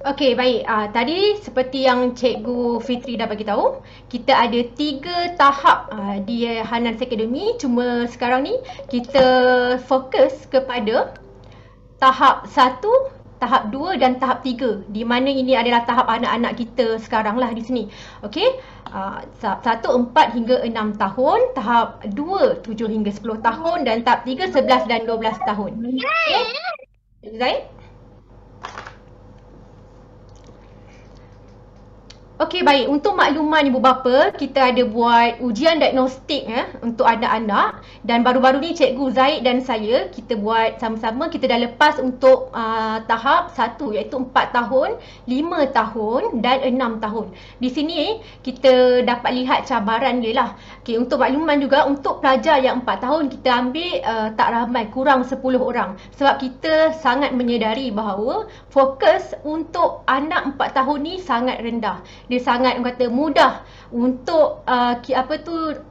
Okey, baik. Tadi seperti yang Cikgu Fitri dah bagi tahu, kita ada 3 tahap di Hanan Academy. Cuma sekarang ni kita fokus kepada tahap 1, tahap 2 dan tahap 3. Di mana ini adalah tahap anak-anak kita sekarang lah di sini. Okey. Tahap 1 4 hingga 6 tahun, tahap 2 7 hingga 10 tahun dan tahap 3 11 dan 12 tahun. Okey. Zaid? Okey, baik. Untuk makluman ibu bapa, kita ada buat ujian diagnostik untuk anak-anak, dan baru-baru ni Cikgu Zaid dan saya kita buat sama-sama. Kita dah lepas untuk tahap 1 iaitu 4 tahun, 5 tahun dan 6 tahun. Di sini kita dapat lihat cabaran dia lah. Okey, untuk makluman juga untuk pelajar yang 4 tahun kita ambil tak ramai, kurang 10 orang. Sebab kita sangat menyedari bahawa fokus untuk anak 4 tahun ni sangat rendah. Dia sangat kata mudah untuk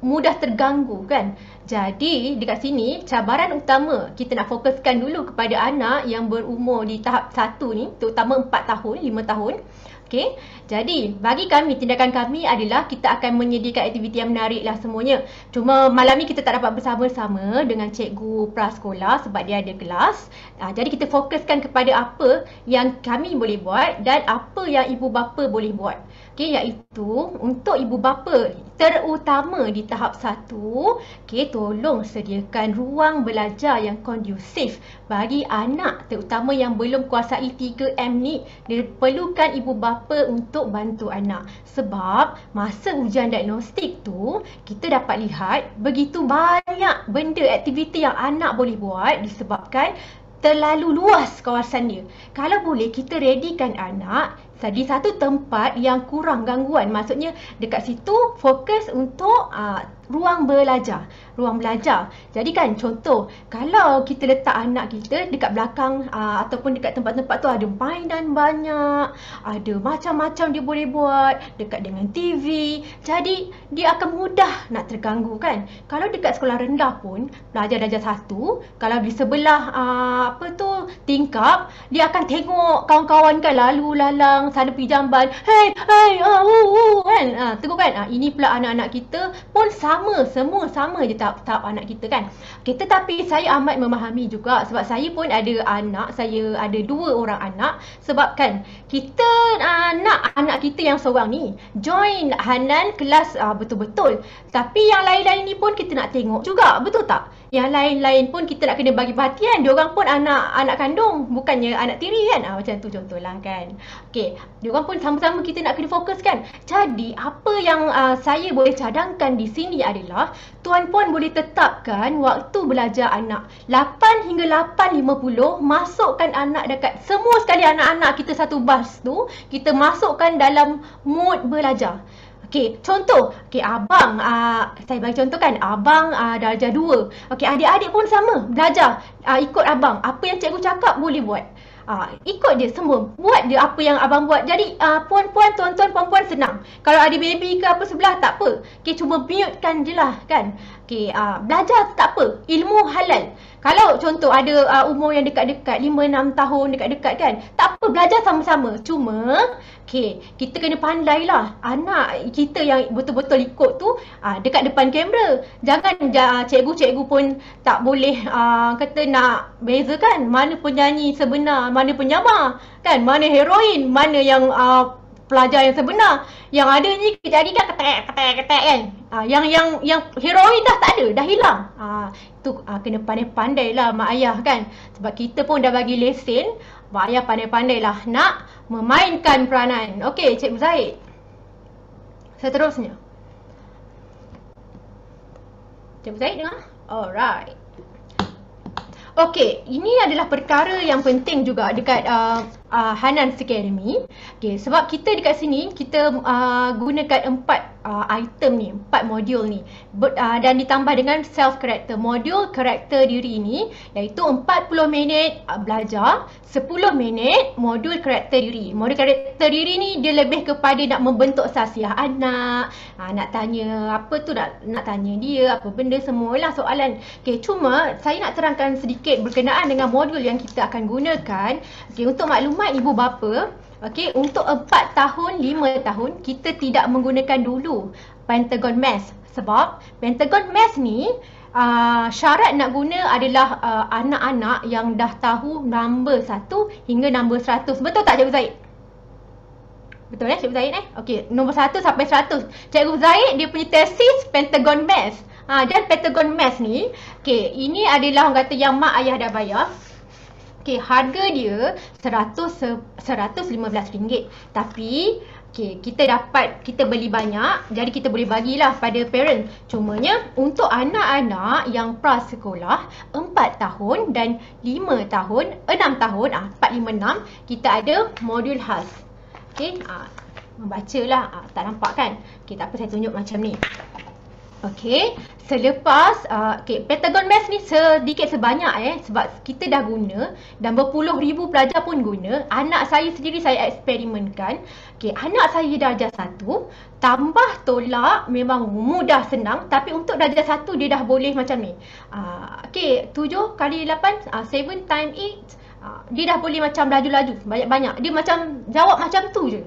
mudah terganggu kan. Jadi dekat sini cabaran utama kita nak fokuskan dulu kepada anak yang berumur di tahap 1 ni, terutama 4 tahun, 5 tahun. Okey. Jadi bagi kami, tindakan kami adalah kita akan menyediakan aktiviti yang menarik lah semuanya. Cuma malam ni kita tak dapat bersama-sama dengan cikgu prasekolah sebab dia ada kelas. Jadi kita fokuskan kepada apa yang kami boleh buat dan apa yang ibu bapa boleh buat. Okey, iaitu untuk ibu bapa terutama di tahap 1, okey, tolong sediakan ruang belajar yang kondusif bagi anak terutama yang belum kuasai 3M ni. Diperlukan ibu bapa untuk bantu anak. Sebab masa ujian diagnostik tu kita dapat lihat begitu banyak benda aktiviti yang anak boleh buat disebabkan terlalu luas kawasan dia. Kalau boleh kita readykan anak di satu tempat yang kurang gangguan. Maksudnya dekat situ fokus untuk ruang belajar. Jadi kan contoh, kalau kita letak anak kita dekat belakang ataupun dekat tempat-tempat tu ada mainan banyak, ada macam-macam dia boleh buat, dekat dengan TV. Jadi dia akan mudah nak terganggu kan. Kalau dekat sekolah rendah pun, pelajar darjah 1, kalau di sebelah tingkap, dia akan tengok kawan-kawan kan lalu lalang sana pergi jamban. Hey, kan. Tengok kan. Ini pula anak-anak kita pun sama, semua sama je tahap anak kita kan. Okay, tetapi saya amat memahami juga sebab saya pun ada anak, saya ada 2 orang anak. Sebab kan kita nak anak kita yang seorang ni join Hanan kelas betul-betul. Tapi yang lain-lain ni pun kita nak tengok juga, betul tak? Yang lain-lain pun kita nak kena bagi perhatian. Diorang pun anak kandung, bukannya anak tiri kan. Macam tu contohlah kan. Okey, diorang pun sama-sama kita nak kena fokuskan. Jadi apa yang saya boleh cadangkan di sini adalah tuan-puan boleh tetapkan waktu belajar anak 8 hingga 8.50, masukkan anak dekat semua sekali anak-anak kita satu bas tu, kita masukkan dalam mood belajar. Okey, contoh, abang, saya bagi contoh kan, abang darjah 2. Okey, adik-adik pun sama, belajar ikut abang. Apa yang cikgu cakap boleh buat. Ikut dia semua, buat dia apa yang abang buat. Jadi puan-puan, tuan-tuan, puan-puan senang. Kalau ada baby ke apa sebelah tak apa. Okey, cuma mute-kan je lah kan. Okey, belajar tak apa, ilmu halal. Kalau contoh ada umur yang dekat-dekat 5-6 tahun dekat-dekat kan, tak apa, belajar sama-sama. Cuma kita kena pandai lah anak kita yang betul-betul ikut tu dekat depan kamera. Jangan cikgu-cikgu pun tak boleh kata nak bezakan mana penyanyi sebenar, mana penyamar kan, mana heroin, mana yang pelajar yang sebenar. Yang ada ni kejadian ketek kan. Yang heroin dah tak ada, dah hilang. Tu kena pandai-pandai lah mak ayah kan. Sebab kita pun dah bagi lesen, mak ayah pandai-pandai lah nak memainkan peranan. Okey, Cikgu Zaid. Seterusnya. Cikgu Zaid dengar? Alright. Okey, ini adalah perkara yang penting juga dekat Hanan Academy. Okey, sebab kita dekat sini kita gunakan 4 item ni, 4 modul ni. Dan ditambah dengan self character. Modul karakter diri ni iaitu 40 minit belajar, 10 minit modul karakter diri. Modul karakter diri ni dia lebih kepada nak membentuk sahsiah anak, nak tanya apa tu, nak tanya dia apa benda, semualah soalan. Okey, cuma saya nak terangkan sedikit berkenaan dengan modul yang kita akan gunakan. Okey, untuk maklumat ibu bapa, okey, untuk 4 tahun, 5 tahun kita tidak menggunakan dulu Pentagon Math. Sebab Pentagon Math ni syarat nak guna adalah anak-anak yang dah tahu nombor 1 hingga nombor 100. Betul tak Cikgu Zaid? Betul Cikgu Zaid Okey, nombor 1 sampai 100. Cikgu Zaid dia punya tesis Pentagon Math. Dan Pentagon Math ni, okey, ini adalah orang kata yang mak ayah dah bayar. Okey, harga dia RM115. Tapi kita beli banyak, jadi kita boleh bagilah pada parent. Cumanya untuk anak-anak yang prasekolah 4 tahun dan 5 tahun, 6 tahun, 4, 5, 6, kita ada modul khas. Okey, membacalah, tak nampak kan? Okey, tak apa, saya tunjuk macam ni. Okey, selepas Pentagon Math ni sedikit sebanyak sebab kita dah guna dan berpuluh ribu pelajar pun guna. Anak saya sendiri saya eksperimenkan. Okey, anak saya darjah 1 tambah tolak memang mudah senang, tapi untuk darjah 1 dia dah boleh macam ni. Okey, 7 kali 8, 7 times 8, dia dah boleh macam laju-laju banyak-banyak. Dia macam jawab macam tu je.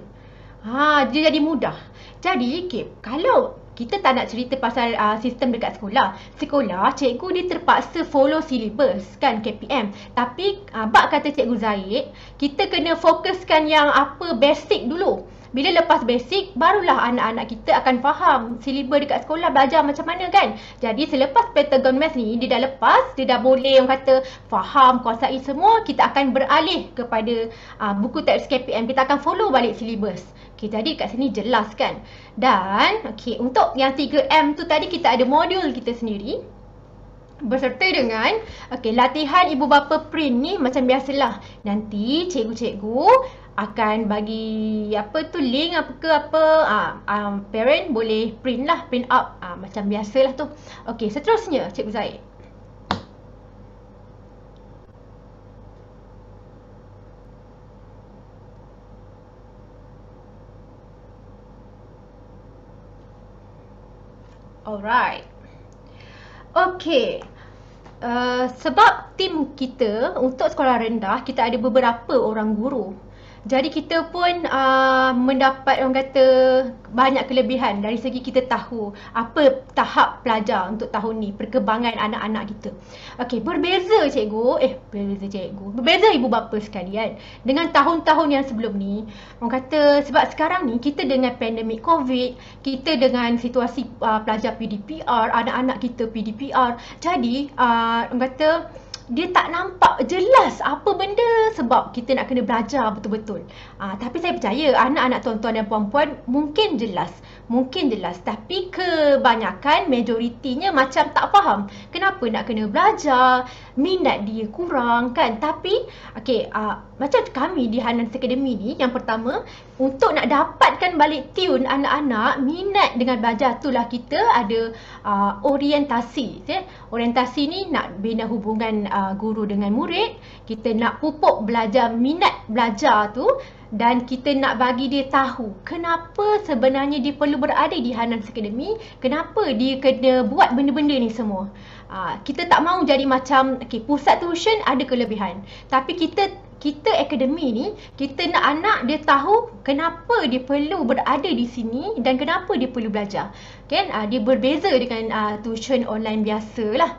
Dia jadi mudah. Jadi kalau kita tak nak cerita pasal sistem dekat sekolah. Sekolah, cikgu dia terpaksa follow syllabus kan, KPM. Tapi bak kata Cikgu Zahid, kita kena fokuskan yang apa basic dulu. Bila lepas basic, barulah anak-anak kita akan faham syllabus dekat sekolah belajar macam mana kan. Jadi selepas Pentagon Math ni, dia dah lepas, dia dah boleh orang kata faham, kuasai semua, kita akan beralih kepada buku teks KPM. Kita akan follow balik syllabus. Okay, jadi kat sini jelas kan. Dan untuk yang 3M tu tadi kita ada modul kita sendiri. Berserta dengan latihan ibu bapa print ni macam biasalah. Nanti cikgu-cikgu akan bagi link parent boleh print out macam biasalah tu. Okey, seterusnya Cikgu Zahid. Alright. Okey. Sebab tim kita untuk sekolah rendah, kita ada beberapa orang guru. Jadi kita pun mendapat orang kata banyak kelebihan dari segi kita tahu apa tahap pelajar untuk tahun ni, perkembangan anak-anak kita. Okey, berbeza ibu bapa sekalian dengan tahun-tahun yang sebelum ni. Orang kata sebab sekarang ni kita dengan pandemik COVID, kita dengan situasi pelajar PDPR, anak-anak kita PDPR. Jadi orang kata dia tak nampak jelas apa benda sebab kita nak kena belajar betul-betul. Tapi saya percaya anak-anak tuan-tuan dan puan-puan mungkin jelas. Tapi kebanyakan, majoritinya macam tak faham. Kenapa nak kena belajar, minat dia kurang kan. Tapi macam kami di Hanan Academy ni, yang pertama untuk nak dapatkan balik tune anak-anak minat dengan belajar, itulah kita ada orientasi. Orientasi ni nak bina hubungan guru dengan murid, kita nak pupuk belajar, minat belajar tu, dan kita nak bagi dia tahu kenapa sebenarnya dia perlu berada di Hanan Academy, kenapa dia kena buat benda-benda ni semua. Kita tak mahu jadi macam pusat tuition ada kelebihan, tapi kita akademi ni, kita nak anak dia tahu kenapa dia perlu berada di sini dan kenapa dia perlu belajar. Kan? Dia berbeza dengan tuition online biasa lah.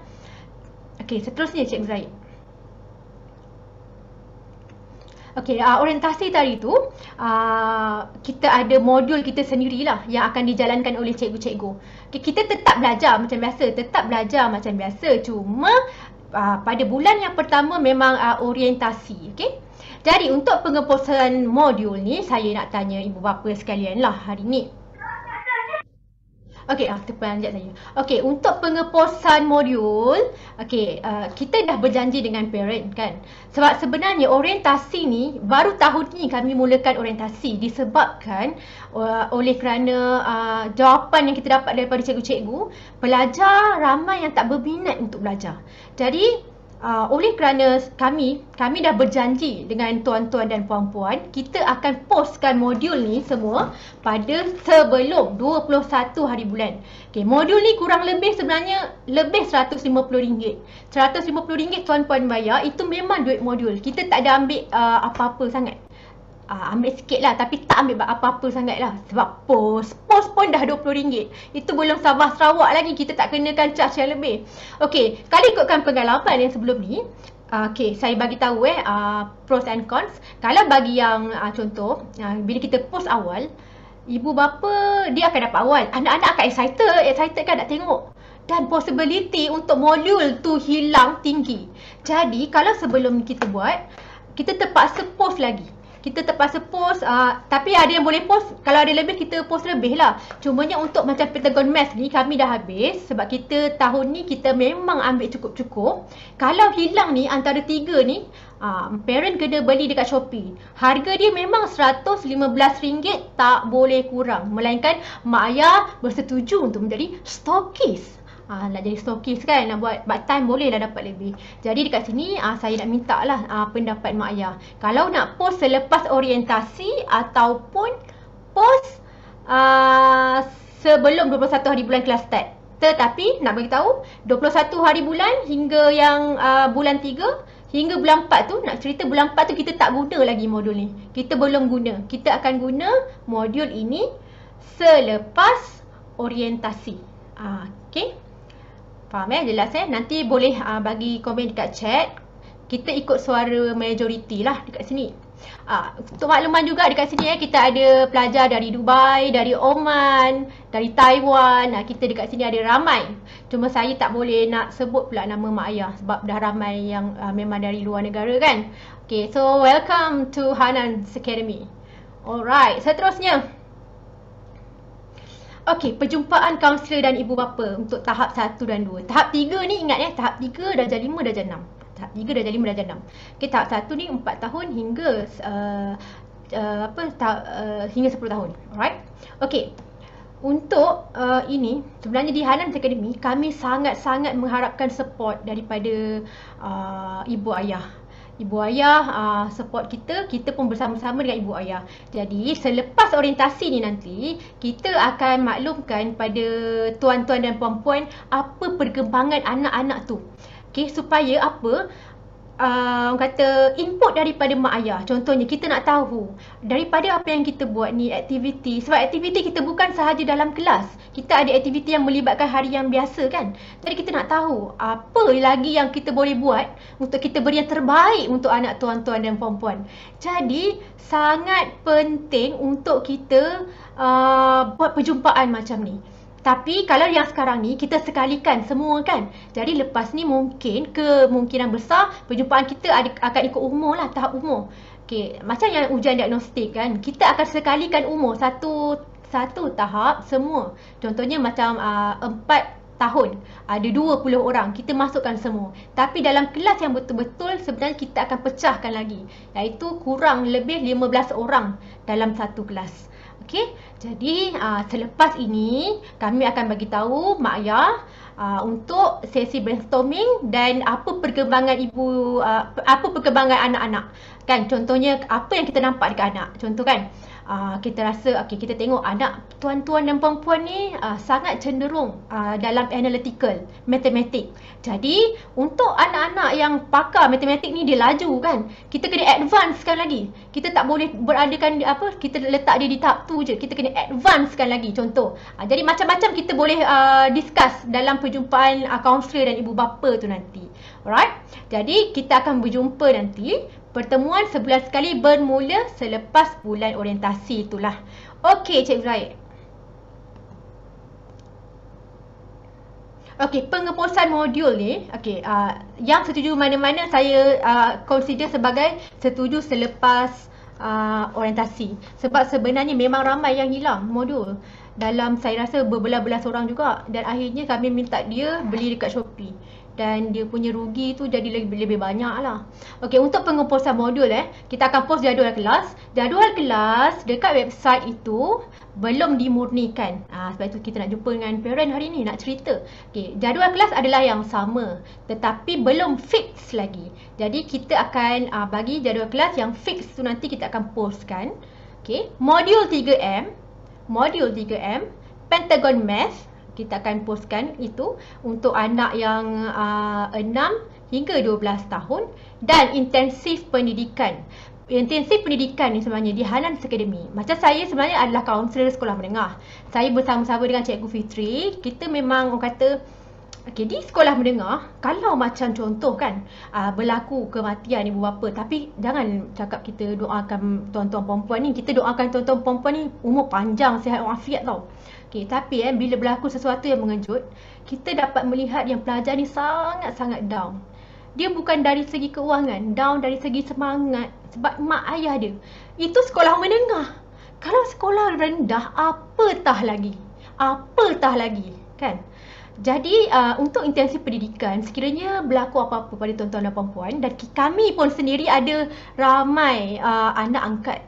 Okey, seterusnya Cikgu Zahid. Okey, orientasi tadi tu, kita ada modul kita sendirilah yang akan dijalankan oleh cikgu-cikgu. Okay, kita tetap belajar macam biasa, cuma pada bulan yang pertama memang orientasi. Okay? Jadi untuk pengeposan modul ni, saya nak tanya ibu bapa sekalian lah hari ni. Okey, terperanjat saya. Okey, untuk pengeposan modul, kita dah berjanji dengan parent kan. Sebab sebenarnya orientasi ni, baru tahun ni kami mulakan orientasi disebabkan oleh kerana jawapan yang kita dapat daripada cikgu-cikgu, pelajar ramai yang tak berminat untuk belajar. Jadi, oleh kerana kami dah berjanji dengan tuan-tuan dan puan-puan, kita akan postkan modul ni semua pada sebelum 21 hari bulan. Okay, modul ni kurang lebih sebenarnya lebih RM150. RM150 tuan-puan bayar, itu memang duit modul. Kita tak ada ambil apa-apa sangat. Ambil sikit lah, tapi tak ambil apa-apa sangat lah. Sebab post pun dah RM20. Itu belum Sabah Sarawak lagi, kita tak kenakan charge yang lebih. Okey, kalau ikutkan pengalaman yang sebelum ni, saya bagi tahu pros and cons. Kalau bagi yang contoh, bila kita post awal, ibu bapa dia akan dapat awal. Anak-anak akan excited kan nak tengok. Dan possibility untuk modul tu hilang tinggi. Jadi kalau sebelum kita buat, kita terpaksa post lagi. kita terpaksa post, tapi ada yang boleh post, kalau ada lebih kita post lebih lah. Cumanya untuk macam Pentagon Math ni kami dah habis sebab kita tahun ni kita memang ambil cukup-cukup. Kalau hilang ni antara 3 ni, parent kena beli dekat Shopee. Harga dia memang RM115, tak boleh kurang. Melainkan mak ayah bersetuju untuk menjadi stokis. Nak jadi stokis kan, nak buat part time boleh lah dapat lebih. Jadi dekat sini saya nak minta lah pendapat mak ayah. Kalau nak post selepas orientasi ataupun post sebelum 21 hari bulan kelas start. Tetapi nak beritahu 21 hari bulan hingga yang bulan 3 hingga bulan 4 tu, nak cerita bulan 4 tu kita tak guna lagi modul ni. Kita belum guna. Kita akan guna modul ini selepas orientasi. Okay. Faham jelas nanti boleh bagi komen dekat chat. Kita ikut suara majoriti lah dekat sini. Untuk makluman juga dekat sini kita ada pelajar dari Dubai, dari Oman, dari Taiwan. Kita dekat sini ada ramai. Cuma saya tak boleh nak sebut pula nama mak ayah sebab dah ramai yang memang dari luar negara kan. Okay, so welcome to Hanan's Academy. Alright, seterusnya. Okey, perjumpaan kaunselor dan ibu bapa untuk tahap 1 dan 2. Tahap 3 ni ingat tahap 3 darjah 5 darjah 6. Tahap 3 darjah 5 darjah 6. Okey, tahap 1 ni 4 tahun hingga hingga 10 tahun. Alright. Okey. Untuk ini sebenarnya di Hanan's Academy kami sangat-sangat mengharapkan support daripada ibu ayah. Ibu ayah support kita pun bersama-sama dengan ibu ayah. Jadi selepas orientasi ni nanti kita akan maklumkan pada tuan-tuan dan puan-puan apa perkembangan anak-anak tu. Okay, supaya apa? Orang kata input daripada mak ayah. Contohnya kita nak tahu daripada apa yang kita buat ni aktiviti. Sebab aktiviti kita bukan sahaja dalam kelas. Kita ada aktiviti yang melibatkan harian biasa kan. Jadi kita nak tahu apa lagi yang kita boleh buat untuk kita beri yang terbaik untuk anak tuan-tuan dan puan-puan. Jadi sangat penting untuk kita buat perjumpaan macam ni. Tapi kalau yang sekarang ni kita sekalikan semua kan. Jadi lepas ni mungkin kemungkinan besar perjumpaan kita akan ikut umur lah, tahap umur. Okay, macam yang ujian diagnostik kan. Kita akan sekalikan umur satu tahap semua. Contohnya macam 4 tahun ada 20 orang, kita masukkan semua. Tapi dalam kelas yang betul-betul sebenarnya kita akan pecahkan lagi, iaitu kurang lebih 15 orang dalam satu kelas. Okey, jadi selepas ini kami akan bagi tahu mak ayah untuk sesi brainstorming dan apa perkembangan apa perkembangan anak-anak. Kan contohnya apa yang kita nampak dekat anak. Contoh kan kita rasa kita tengok anak tuan-tuan dan puan-puan ni sangat cenderung dalam analytical, matematik. Jadi untuk anak-anak yang pakar matematik ni dia laju kan. Kita kena advancekan lagi. Kita tak boleh beradakan kita letak dia di tahap tu je. Kita kena advancekan lagi contoh. Jadi macam-macam kita boleh discuss dalam perjumpaan kaunselor dan ibu bapa tu nanti. Alright. Jadi kita akan berjumpa nanti. Pertemuan sebulan sekali bermula selepas bulan orientasi itulah. Okey, Cikgu Zahid. Okey, pengeposan modul ni, yang setuju mana-mana saya consider sebagai setuju selepas orientasi. Sebab sebenarnya memang ramai yang hilang modul. Dalam saya rasa berbelas-belas orang juga. Dan akhirnya kami minta dia beli dekat Shopee. Dan dia punya rugi tu jadi lebih banyak lah. Okey, untuk pengeposan modul kita akan post jadual kelas. Jadual kelas dekat website itu belum dimurnikan. Sebab itu kita nak jumpa dengan parent hari ni nak cerita. Okey, jadual kelas adalah yang sama tetapi belum fix lagi. Jadi kita akan bagi jadual kelas yang fix tu nanti kita akan postkan. Okey, modul 3M, Pentagon Math kita akan postkan itu untuk anak yang 6 hingga 12 tahun dan intensif pendidikan. Intensif pendidikan ni sebenarnya di Hanan's Academy. Macam saya sebenarnya adalah kaunselor sekolah menengah. Saya bersama-sama dengan Cikgu Fitri, kita memang orang kata di sekolah menengah, kalau macam contoh kan berlaku kematian ibu bapa, tapi jangan cakap kita doakan tuan-tuan perempuan ni, kita doakan tuan-tuan perempuan ni umur panjang, sihat walafiat tau. Tapi bila berlaku sesuatu yang mengejut, kita dapat melihat yang pelajar ni sangat-sangat down. dia bukan dari segi keuangan, down dari segi semangat sebab mak ayah dia. Itu sekolah menengah. Kalau sekolah rendah, apatah lagi. Kan? Jadi untuk intensi pendidikan, sekiranya berlaku apa-apa pada tuan-tuan dan puan-puan, dan kami pun sendiri ada ramai anak angkat.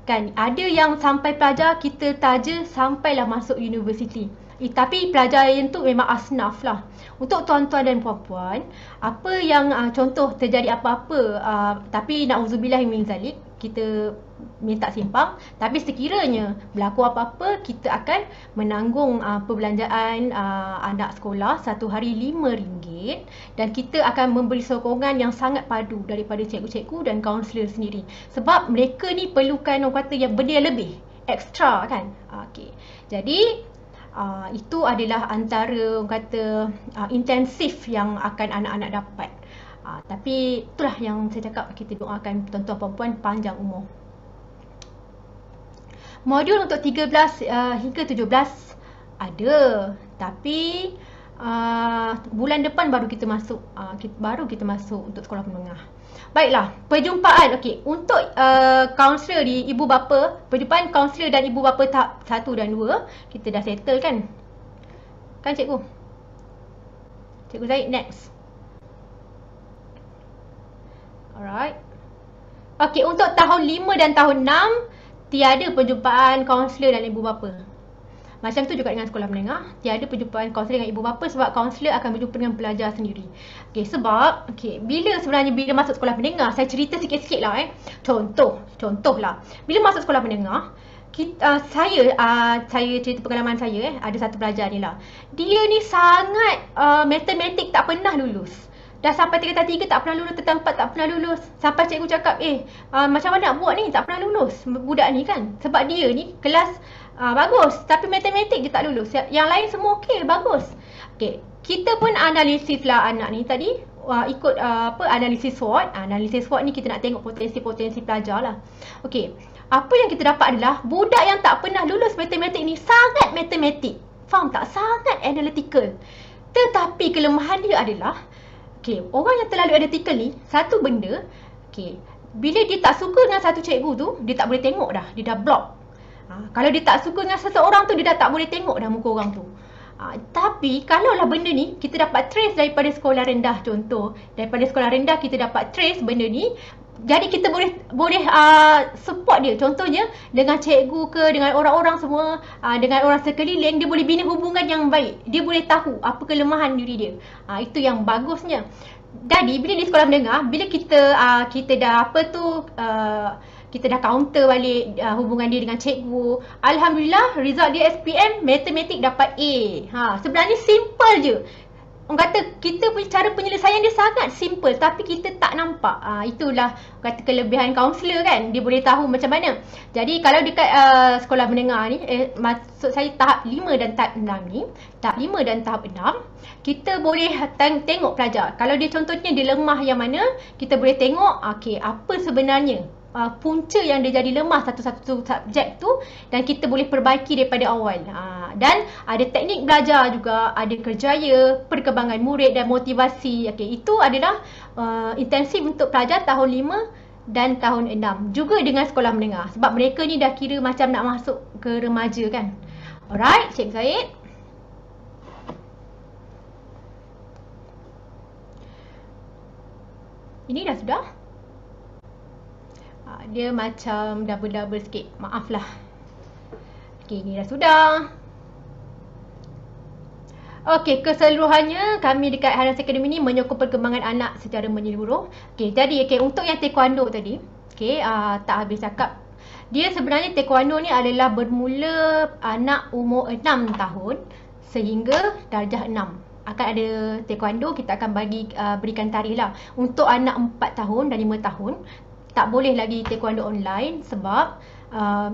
Kan, ada yang sampai pelajar kita taja sampailah masuk universiti. Tapi pelajar yang tu memang asnaf lah. Untuk tuan-tuan dan puan-puan, apa yang contoh terjadi apa-apa, tapi na'udzubillah min zalik, kita minta simpang. Tapi sekiranya berlaku apa-apa, kita akan menanggung perbelanjaan anak sekolah satu hari RM5 dan kita akan memberi sokongan yang sangat padu daripada cikgu-cikgu dan kaunselor sendiri. Sebab mereka ni perlukan orang kata yang benda yang lebih, ekstra kan. Okey. Jadi itu adalah antara orang kata intensif yang akan anak-anak dapat. Tapi itulah yang saya cakap, kita doakan tuan-tuan puan-puan panjang umur. Modul untuk 13 hingga 17 ada, tapi bulan depan baru kita masuk untuk sekolah menengah. Baiklah, perjumpaan. Okey, untuk kaunselor di ibu bapa, perjumpaan kaunselor dan ibu bapa tahap 1 dan 2 kita dah settle kan? Kan cikgu? Cikgu Zaid next. Alright. Okey, untuk tahun 5 dan tahun 6 tiada perjumpaan kaunselor dan ibu bapa. Macam tu juga dengan sekolah menengah, tiada perjumpaan kaunselor dengan ibu bapa sebab kaunselor akan berjumpa dengan pelajar sendiri. Okey, sebab bila masuk sekolah menengah, saya cerita sikit-sikit lah Contohlah. Bila masuk sekolah menengah, saya cerita pengalaman saya ada satu pelajar ni lah. Dia ni sangat matematik tak pernah lulus. Dah sampai tingkatan 3 tak pernah lulus, tingkatan 4 tak pernah lulus. Sampai cikgu cakap, macam mana nak buat ni, tak pernah lulus budak ni kan. Sebab dia ni kelas bagus, tapi matematik dia tak lulus. Yang lain semua okey, bagus. Okey, kita pun analisis lah anak ni tadi, ikut analisis SWOT. Analisis SWOT ni kita nak tengok potensi-potensi pelajar lah. Okey, apa yang kita dapat adalah budak yang tak pernah lulus matematik ni sangat matematik. Faham tak? Sangat analytical. Tetapi kelemahan dia adalah orang yang terlalu analytical ni, satu benda, bila dia tak suka dengan satu cikgu tu, dia tak boleh tengok dah, dia dah block. Kalau dia tak suka dengan seseorang tu, dia dah tak boleh tengok dah muka orang tu. Tapi kalaulah benda ni kita dapat trace daripada sekolah rendah, contoh daripada sekolah rendah kita dapat trace benda ni, jadi kita boleh support dia. Contohnya dengan cikgu ke, dengan orang-orang semua, dengan orang sekeliling, dia boleh bina hubungan yang baik. Dia boleh tahu apa kelemahan diri dia. Itu yang bagusnya. Jadi bila di sekolah menengah, bila kita dah kita dah counter balik hubungan dia dengan cikgu, alhamdulillah result dia SPM matematik dapat A. Sebenarnya simple je. Orang kata kita punya cara penyelesaian dia sangat simple, tapi kita tak nampak. Itulah kata kelebihan kaunselor kan. Dia boleh tahu macam mana. Jadi kalau dekat sekolah menengah ni, maksud saya tahap 5 dan tahap 6 ni, tahap 5 dan tahap 6, kita boleh tengok pelajar. Kalau dia contohnya dia lemah yang mana, kita boleh tengok apa sebenarnya punca yang dia jadi lemah satu-satu subjek tu, dan kita boleh perbaiki daripada awal. Dan ada teknik belajar juga, ada kerjaya, perkembangan murid dan motivasi. Itu adalah intensif untuk pelajar tahun 5 dan tahun 6. Juga dengan sekolah menengah, sebab mereka ni dah kira macam nak masuk ke remaja kan. Alright, Cik Zaid. Ini dah sudah. Dia macam double-double sikit. Maaf lah. Okey, ni dah sudah. Okey, keseluruhannya kami dekat Highlands Academy ni menyokong perkembangan anak secara menyeluruh. Okey, jadi untuk yang taekwondo tadi, tak habis cakap. Dia sebenarnya taekwondo ni adalah bermula anak umur 6 tahun sehingga darjah 6. Akan ada taekwondo, kita akan berikan tarikh lah. Untuk anak 4 tahun dan 5 tahun, tak boleh lagi taekwondo online sebab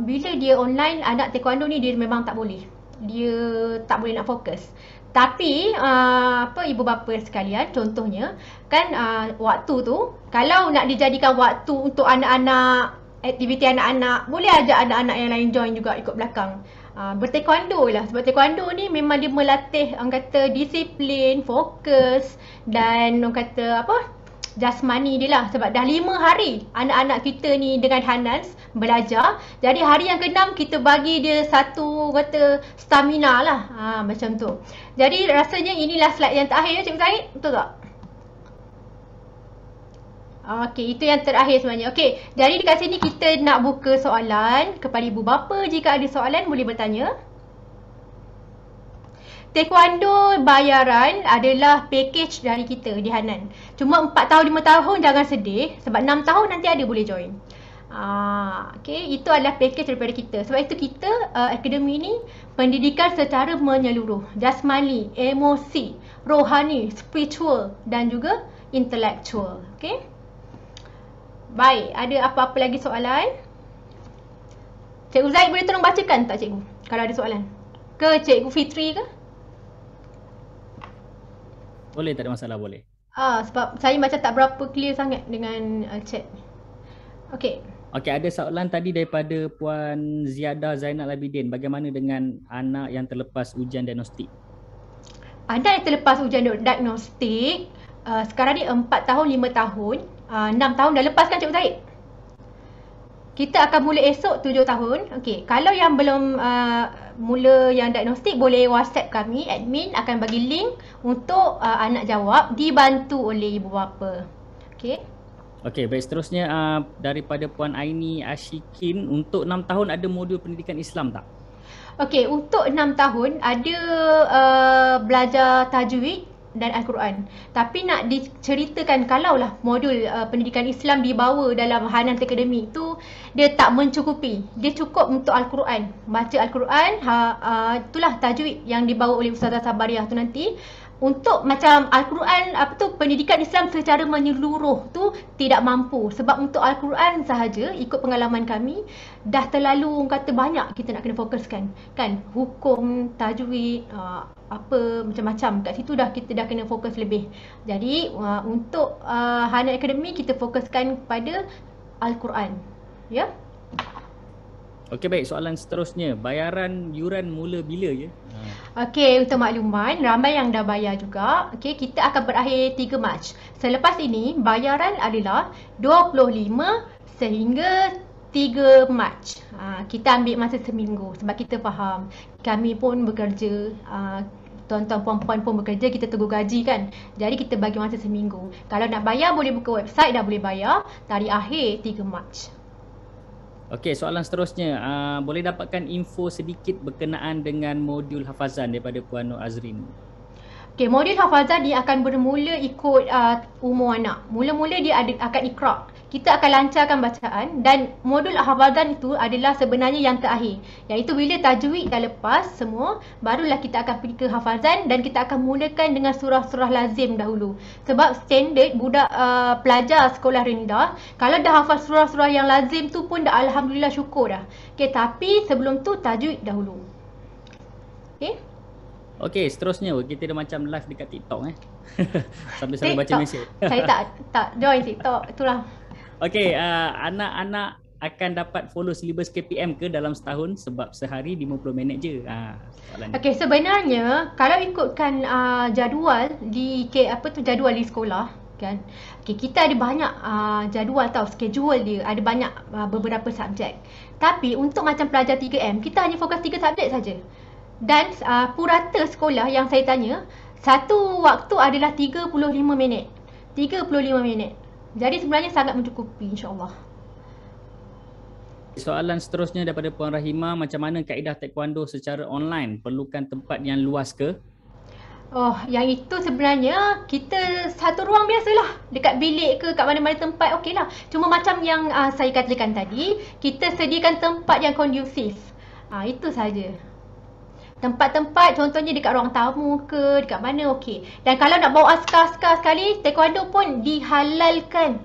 bila dia online, anak taekwondo ni dia memang tak boleh. Dia tak boleh nak fokus. Tapi ibu bapa sekalian, contohnya kan waktu tu kalau nak dijadikan waktu untuk anak-anak, aktiviti anak-anak, boleh ajak anak-anak yang lain join juga ikut belakang. Bertaekwondo lah, sebab taekwondo ni memang dia melatih orang kata disiplin, fokus dan orang kata jasmani dia lah. Sebab dah 5 hari anak-anak kita ni dengan Hanans belajar. Jadi hari yang ke-6 kita bagi dia satu kata stamina lah. Macam tu. Jadi rasanya inilah slide yang terakhir ya Cikgu Zahid. Betul tak? Okey, itu yang terakhir sebenarnya. Okey, jadi dekat sini kita nak buka soalan kepada ibu bapa. Jika ada soalan boleh bertanya. Taekwondo bayaran adalah package dari kita di Hanan. Cuma 4 tahun 5 tahun jangan sedih sebab 6 tahun nanti ada boleh join. Okay, itu adalah package daripada kita. Sebab itu kita akademi ni pendidikan secara menyeluruh, jasmani, emosi, rohani, spiritual dan juga intellectual. Okay. Baik, ada apa-apa lagi soalan? Cikgu Zaid boleh tolong bacakan tak cikgu kalau ada soalan? Ke Cikgu Fitri ke? Boleh, tak ada masalah, boleh. Sebab saya macam tak berapa clear sangat dengan chat. Okey. Okey, ada soalan tadi daripada Puan Ziada Zainal Abidin. Bagaimana dengan anak yang terlepas ujian diagnostik? Anak yang terlepas ujian diagnostik, sekarang ni 4 tahun, 5 tahun, 6 tahun dah lepas kan Cikgu Zahid? Kita akan mula esok 7 tahun. Okey, kalau yang belum mula yang diagnostik boleh WhatsApp kami, admin akan bagi link untuk anak jawab dibantu oleh ibu bapa. Okey. Okey, baik, seterusnya daripada Puan Aini Ashikin, untuk 6 tahun ada modul pendidikan Islam tak? Okey, untuk 6 tahun ada belajar tajwid dan Al-Quran. Tapi nak diceritakan kalaulah modul pendidikan Islam dibawa dalam Hanan Academy tu dia tak mencukupi. Dia cukup untuk Al-Quran. Baca Al-Quran, itulah tajwid yang dibawa oleh Ustazah Sabariah tu nanti. Untuk macam Al-Quran, pendidikan Islam secara menyeluruh tu tidak mampu. Sebab untuk Al-Quran sahaja, ikut pengalaman kami, dah terlalu kata banyak kita nak kena fokuskan. Kan, hukum, tajwid, apa macam-macam. Kat situ kita dah kena fokus lebih. Jadi, untuk Hanan Academy, kita fokuskan pada Al-Quran. Ya? Okey, baik, soalan seterusnya. Bayaran yuran mula bila ya? Okey, untuk makluman, ramai yang dah bayar juga. Okey, kita akan berakhir 3 Mac. Selepas ini, bayaran adalah 25 sehingga 3 Mac. Kita ambil masa seminggu sebab kita faham. Kami pun bekerja, tuan-tuan puan-puan pun bekerja, kita tunggu gaji kan. Jadi kita bagi masa seminggu. Kalau nak bayar boleh buka website, dah boleh bayar. Tarikh akhir 3 Mac. Okey, soalan seterusnya. Boleh dapatkan info sedikit berkenaan dengan modul hafazan daripada Puan Nur Azrin? Okey, modul hafazan dia akan bermula ikut umur anak. Mula-mula dia akan iqra'. Kita akan lancarkan bacaan dan modul hafazan itu adalah sebenarnya yang terakhir. Iaitu bila tajwid dah lepas semua, barulah kita akan pergi ke hafazan dan kita akan mulakan dengan surah-surah lazim dahulu. Sebab standard budak pelajar sekolah rendah, kalau dah hafal surah-surah yang lazim tu pun dah alhamdulillah syukur dah. Okey, tapi sebelum tu tajwid dahulu. Okey? Okey, seterusnya kita dah macam live dekat TikTok sambil-sambil baca mesej. Saya tak join TikTok, itulah. Okey, anak-anak akan dapat follow silibus KPM ke dalam setahun sebab sehari 50 minit je? Okey, sebenarnya kalau ikutkan jadual di jadual di sekolah kan. Okey, kita ada banyak jadual schedule dia, ada banyak beberapa subjek. Tapi untuk macam pelajar 3M, kita hanya fokus 3 subjek saja. Dan purata sekolah yang saya tanya, satu waktu adalah 35 minit. 35 minit. Jadi sebenarnya sangat mencukupi, insya-Allah. Soalan seterusnya daripada Puan Rahimah, macam mana kaedah taekwondo secara online? Perlukan tempat yang luas ke? Oh, yang itu sebenarnya kita satu ruang biasalah. Dekat bilik ke kat mana-mana tempat okeylah. Cuma macam yang saya katakan tadi, kita sediakan tempat yang kondusif. Itu saja. Tempat-tempat contohnya dekat ruang tamu ke, dekat mana okey. Dan kalau nak bawa askar-askar sekali, taekwondo pun dihalalkan.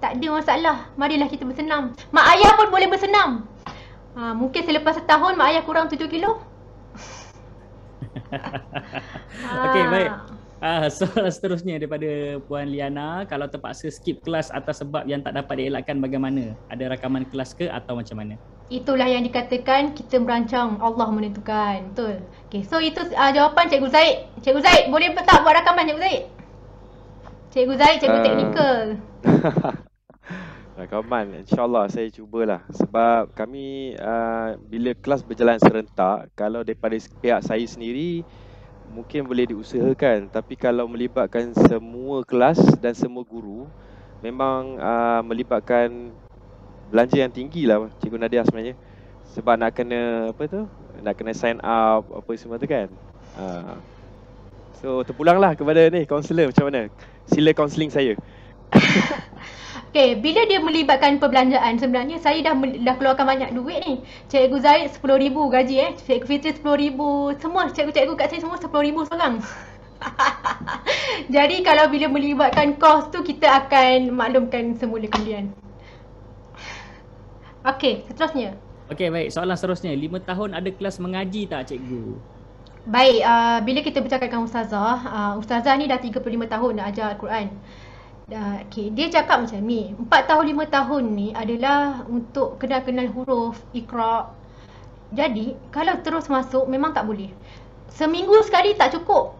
Tak ada masalah. Marilah kita bersenam. Mak ayah pun boleh bersenam. Mungkin selepas setahun mak ayah kurang 7 kilo. Okey, baik. Soalan seterusnya daripada Puan Liana, kalau terpaksa skip kelas atas sebab yang tak dapat dielakkan bagaimana? Ada rakaman kelas ke atau macam mana? Itulah yang dikatakan kita merancang, Allah menentukan. Betul. Okey, so itu jawapan Cikgu Zaid. Cikgu Zaid, boleh tak buat rakaman Cikgu Zaid? Cikgu Zaid, cikgu teknikal. Kawan, insyaAllah saya cubalah. Sebab kami bila kelas berjalan serentak, kalau daripada pihak saya sendiri mungkin boleh diusahakan. Tapi kalau melibatkan semua kelas dan semua guru, memang melibatkan belanja yang tinggi lah Cikgu Nadia sebenarnya. Sebab nak kena nak kena sign up apa semua tu kan. So terpulanglah kepada ni kaunselor, macam mana? Sila kaunseling saya. Okay, bila dia melibatkan perbelanjaan, sebenarnya saya dah keluarkan banyak duit ni. Cikgu Zaid 10,000 gaji Cikgu Fitri 10,000, semua cikgu-cikgu kat sini semua 10,000 seorang. Jadi kalau bila melibatkan kos tu, kita akan maklumkan semula kemudian. Okay, seterusnya. Okey, baik. Soalan seterusnya, 5 tahun ada kelas mengaji tak cikgu? Baik, bila kita bercakap dengan Ustazah ni dah 35 tahun dah ajar Al-Quran. Okay, dia cakap macam ni, 4 tahun 5 tahun ni adalah untuk kenal huruf, Iqra. Jadi kalau terus masuk memang tak boleh. Seminggu sekali tak cukup,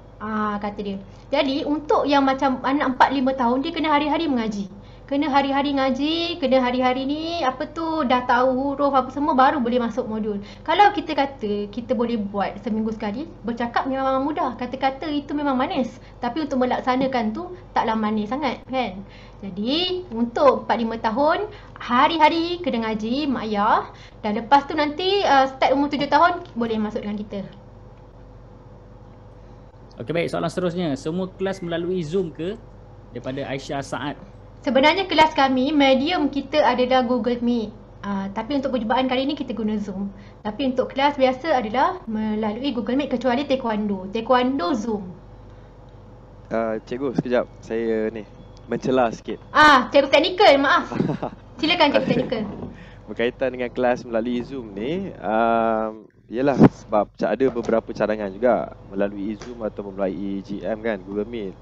kata dia. Jadi untuk yang macam anak 4-5 tahun, dia kena hari-hari mengaji. Kena hari-hari ngaji, kena hari-hari ni dah tahu huruf apa semua, baru boleh masuk modul. Kalau kita kata kita boleh buat seminggu sekali, bercakap memang mudah, kata-kata itu memang manis. Tapi untuk melaksanakan tu taklah manis sangat kan. Jadi untuk 4-5 tahun, hari-hari kena ngaji mak ayah. Dan lepas tu nanti start umur 7 tahun boleh masuk dengan kita. Okey, baik. Soalan seterusnya, semua kelas melalui Zoom ke? Daripada Aisyah Saad. Sebenarnya kelas kami, medium kita adalah Google Meet. Tapi untuk percubaan kali ni kita guna Zoom. Tapi untuk kelas biasa adalah melalui Google Meet, kecuali Taekwondo. Taekwondo Zoom. Cikgu, sekejap. Saya ni mencela sikit. Cikgu teknikal, maaf. Silakan cikgu teknikal. Berkaitan dengan kelas melalui Zoom ni, yalah sebab ada beberapa cadangan juga melalui Zoom atau melalui GM kan, Google Meet.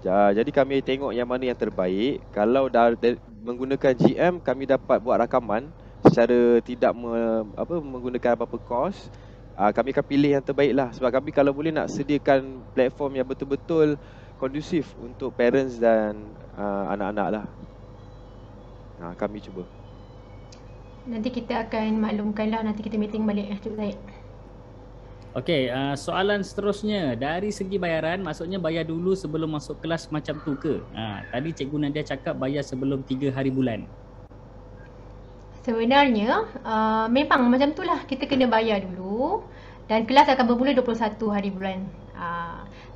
Jadi kami tengok yang mana yang terbaik. Kalau dah menggunakan GM, kami dapat buat rakaman secara tidak menggunakan apa-apa kos. Kami akan pilih yang terbaik lah. Sebab kami kalau boleh nak sediakan platform yang betul-betul kondusif untuk parents dan anak-anak lah. Kami cuba. Nanti kita akan maklumkan lah, nanti kita meeting balik Cik Zaid. Okey, soalan seterusnya, dari segi bayaran, maksudnya bayar dulu sebelum masuk kelas macam tu ke? Tadi Cikgu Nadia cakap bayar sebelum 3 hari bulan. Sebenarnya memang macam tu lah, kita kena bayar dulu. Dan kelas akan bermula 21 hari bulan.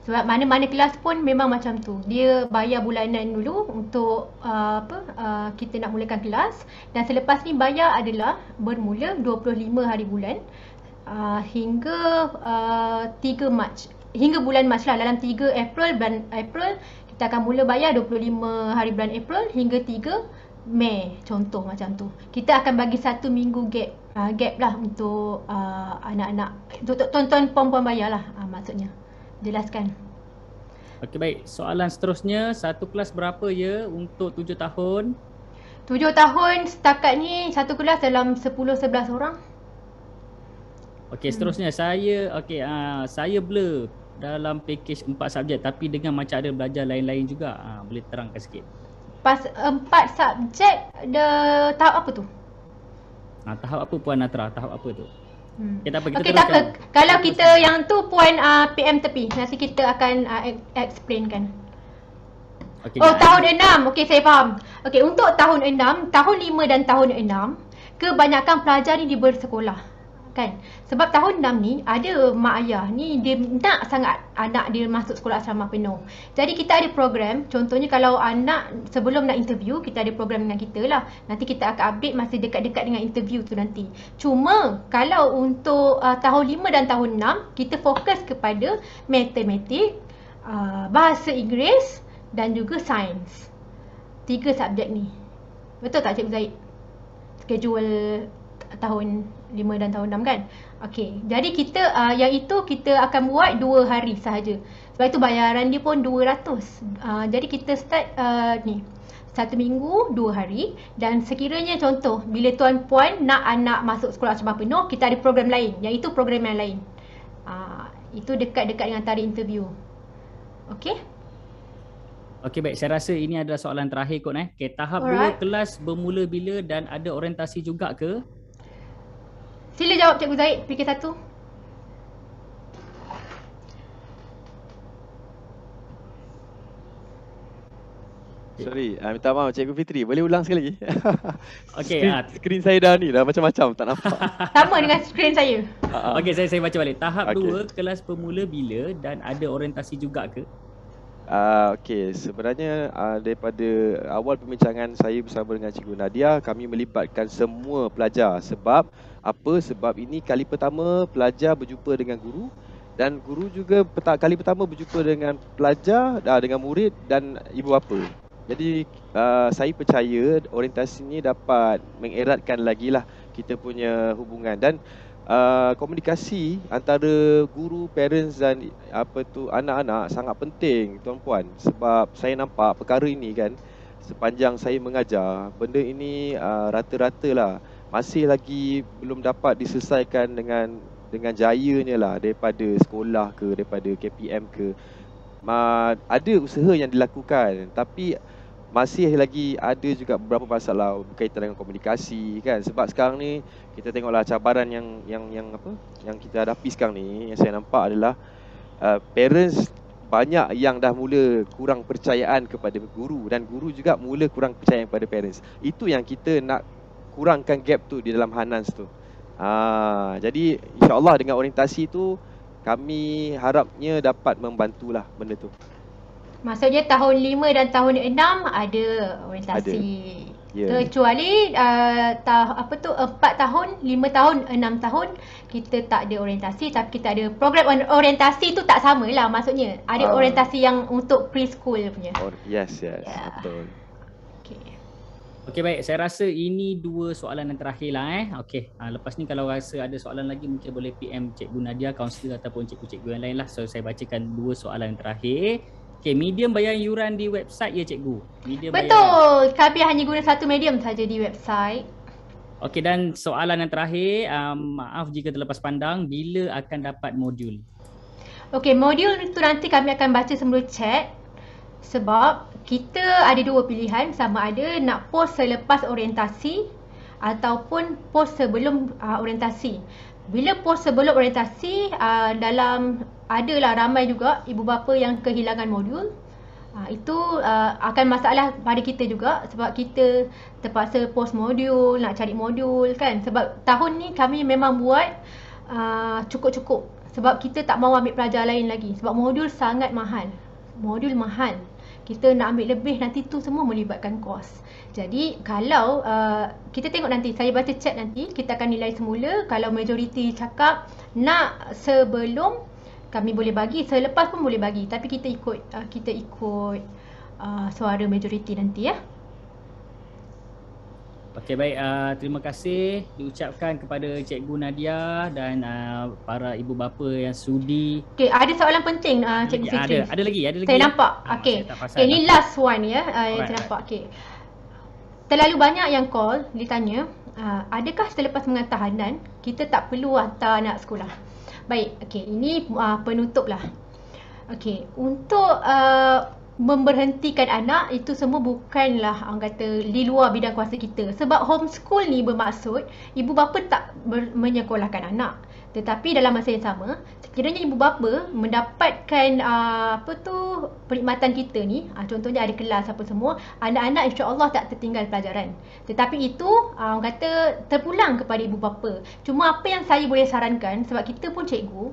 Sebab mana-mana kelas pun memang macam tu. Dia bayar bulanan dulu untuk kita nak mulakan kelas. Dan selepas ni bayar adalah bermula 25 hari bulan. Hingga 3 Mac. Hingga bulan Mac lah, dalam 3 bulan April kita akan mula bayar 25 hari bulan April hingga 3 Mei, contoh macam tu. Kita akan bagi 1 minggu gap lah untuk anak-anak, untuk tuan-tuan puan-puan bayar lah, maksudnya. Jelaskan. Okey, baik. Soalan seterusnya, satu kelas berapa ya untuk 7 tahun? 7 tahun setakat ni satu kelas dalam 10-11 orang. Okey, seterusnya saya blur dalam package 4 subjek tapi dengan macam ada belajar lain-lain juga. Boleh terangkan sikit. Pas 4 subjek tahap apa tu? Tahap apa Puan Natra? Tahap apa tu? Kita apa? Kita Okey, tak apa. Kalau kita yang tu Puan PM tepi. Nanti kita akan explainkan. Okay, tahun 6. Okey, saya faham. Okey, untuk tahun 6, tahun 5 dan tahun 6, kebanyakan pelajar ni dia bersekolah. Kan? Sebab tahun 6 ni ada mak ayah ni dia nak sangat anak dia masuk sekolah asrama penuh. Jadi kita ada program, contohnya kalau anak sebelum nak interview, kita ada program dengan kita lah. Nanti kita akan update masa dekat-dekat dengan interview tu nanti. Cuma kalau untuk tahun 5 dan tahun 6, kita fokus kepada matematik, bahasa Inggeris dan juga sains. 3 subjek ni. Betul tak Cikgu Zaid? Schedule tahun 5 dan tahun 6 kan? Okey, jadi kita yang itu kita akan buat 2 hari sahaja. Sebab itu bayaran dia pun 200. Jadi kita start ni 1 minggu 2 hari. Dan sekiranya contoh bila tuan puan nak anak masuk sekolah asrama penuh, kita ada program lain, iaitu program yang lain. Itu dekat-dekat dengan tarikh interview. Okey? Okey baik, saya rasa ini adalah soalan terakhir kot Okay, tahap 2 kelas bermula bila dan ada orientasi juga ke? Sila jawab Cikgu Zaid, fikir satu. Sorry, minta maaf Cikgu Fitri. Boleh ulang sekali lagi? Okey, skrin saya dah ni dah macam-macam, tak nampak. Sama dengan skrin saya. Okey, saya baca balik. Tahap 2 kelas bermula bila dan ada orientasi juga ke? Okey, sebenarnya daripada awal perbincangan saya bersama dengan Cikgu Nadia, kami melibatkan semua pelajar. Sebab apa? Sebab ini kali pertama pelajar berjumpa dengan guru dan guru juga kali pertama berjumpa dengan pelajar, dengan murid dan ibu bapa. Jadi saya percaya orientasi ini dapat mengeratkan lagi lah kita punya hubungan dan komunikasi antara guru, parents dan anak-anak sangat penting tuan-puan, sebab saya nampak perkara ini kan sepanjang saya mengajar, benda ini rata-rata lah masih lagi belum dapat diselesaikan dengan jayanya lah daripada sekolah ke, daripada KPM ke. Ada usaha yang dilakukan tapi masih lagi ada juga beberapa masalah berkaitan dengan komunikasi kan, sebab sekarang ni kita tengoklah cabaran yang kita hadapi sekarang ni, yang saya nampak adalah parents banyak yang dah mula kurang percayaan kepada guru dan guru juga mula kurang percayaan kepada parents. Itu yang kita nak kurangkan gap tu di dalam Hanans tu. Jadi insya-Allah dengan orientasi tu kami harapnya dapat membantulah benda tu. Maksudnya tahun 5 dan tahun 6 ada orientasi. Yeah. Kecuali 4 tahun, 5 tahun, 6 tahun kita tak ada orientasi, tapi kita ada program orientasi tu tak samalah maksudnya. Ada orientasi yang untuk preschool punya. Yes, betul. Okey baik, saya rasa ini 2 soalan yang terakhir lah Okey, lepas ni kalau rasa ada soalan lagi mungkin boleh PM Cikgu Nadia, kaunselor ataupun cikgu-cikgu yang lain lah. So saya bacakan 2 soalan yang terakhir. Okey, medium bayar yuran di website ya cikgu? Medium betul, kami hanya guna satu medium saja di website. Okey, dan soalan yang terakhir, maaf jika terlepas pandang, bila akan dapat modul? Okey, modul itu nanti kami akan baca sebelum chat. Sebab kita ada 2 pilihan, sama ada nak post selepas orientasi ataupun post sebelum orientasi. Bila post sebelum orientasi, adalah ramai juga ibu bapa yang kehilangan modul. Itu akan masalah pada kita juga sebab kita terpaksa post modul, nak cari modul kan. Sebab tahun ni kami memang buat cukup-cukup sebab kita tak mahu ambil pelajar lain lagi sebab modul sangat mahal. Modul mahal. Kita nak ambil lebih nanti tu semua melibatkan kos. Jadi kalau kita tengok nanti, saya baca chat nanti, kita akan nilai semula. Kalau majoriti cakap nak sebelum, kami boleh bagi, selepas pun boleh bagi. Tapi kita ikut suara majoriti nanti ya. Okey baik, terima kasih diucapkan kepada Cikgu Nadia dan para ibu bapa yang sudi. Okey, ada soalan penting Cikgu Fitri. Ada lagi. Saya nampak. Okey. Ini last one ya yang saya nampak. Okey. Terlalu banyak yang call ditanya, adakah selepas menghantar Hanan kita tak perlu hantar anak sekolah? Baik, okey, ini penutup lah. Okey, untuk memberhentikan anak itu semua bukanlah orang kata di luar bidang kuasa kita. Sebab homeschool ni bermaksud ibu bapa tak menyekolahkan anak. Tetapi dalam masa yang sama, sekiranya ibu bapa mendapatkan perkhidmatan kita ni, contohnya ada kelas apa semua, anak-anak insya-Allah tak tertinggal pelajaran. Tetapi itu orang kata terpulang kepada ibu bapa. Cuma apa yang saya boleh sarankan, sebab kita pun cikgu,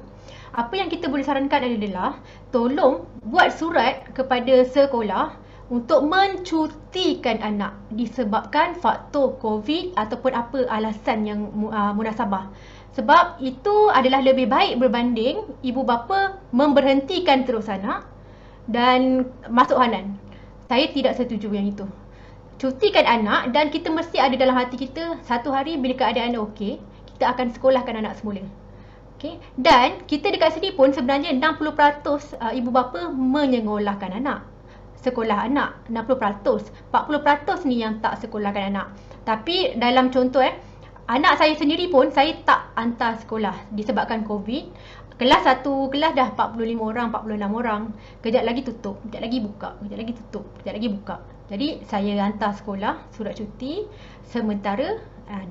apa yang kita boleh sarankan adalah tolong buat surat kepada sekolah untuk mencutikan anak disebabkan faktor COVID ataupun apa alasan yang munasabah. Sebab itu adalah lebih baik berbanding ibu bapa memberhentikan terus anak dan masuk Hanan. Saya tidak setuju yang itu. Cutikan anak dan kita mesti ada dalam hati kita, satu hari bila keadaan okey, kita akan sekolahkan anak semula. Okay. Dan kita dekat sini pun sebenarnya 60% ibu bapa menyekolahkan anak. Sekolah anak 60%. 40% ni yang tak sekolahkan anak. Tapi dalam contoh anak saya sendiri pun saya tak hantar sekolah disebabkan COVID. satu kelas dah 45 orang, 46 orang. Kejap lagi tutup, kejap lagi buka, kejap lagi tutup, kejap lagi buka. Jadi saya hantar sekolah surat cuti sementara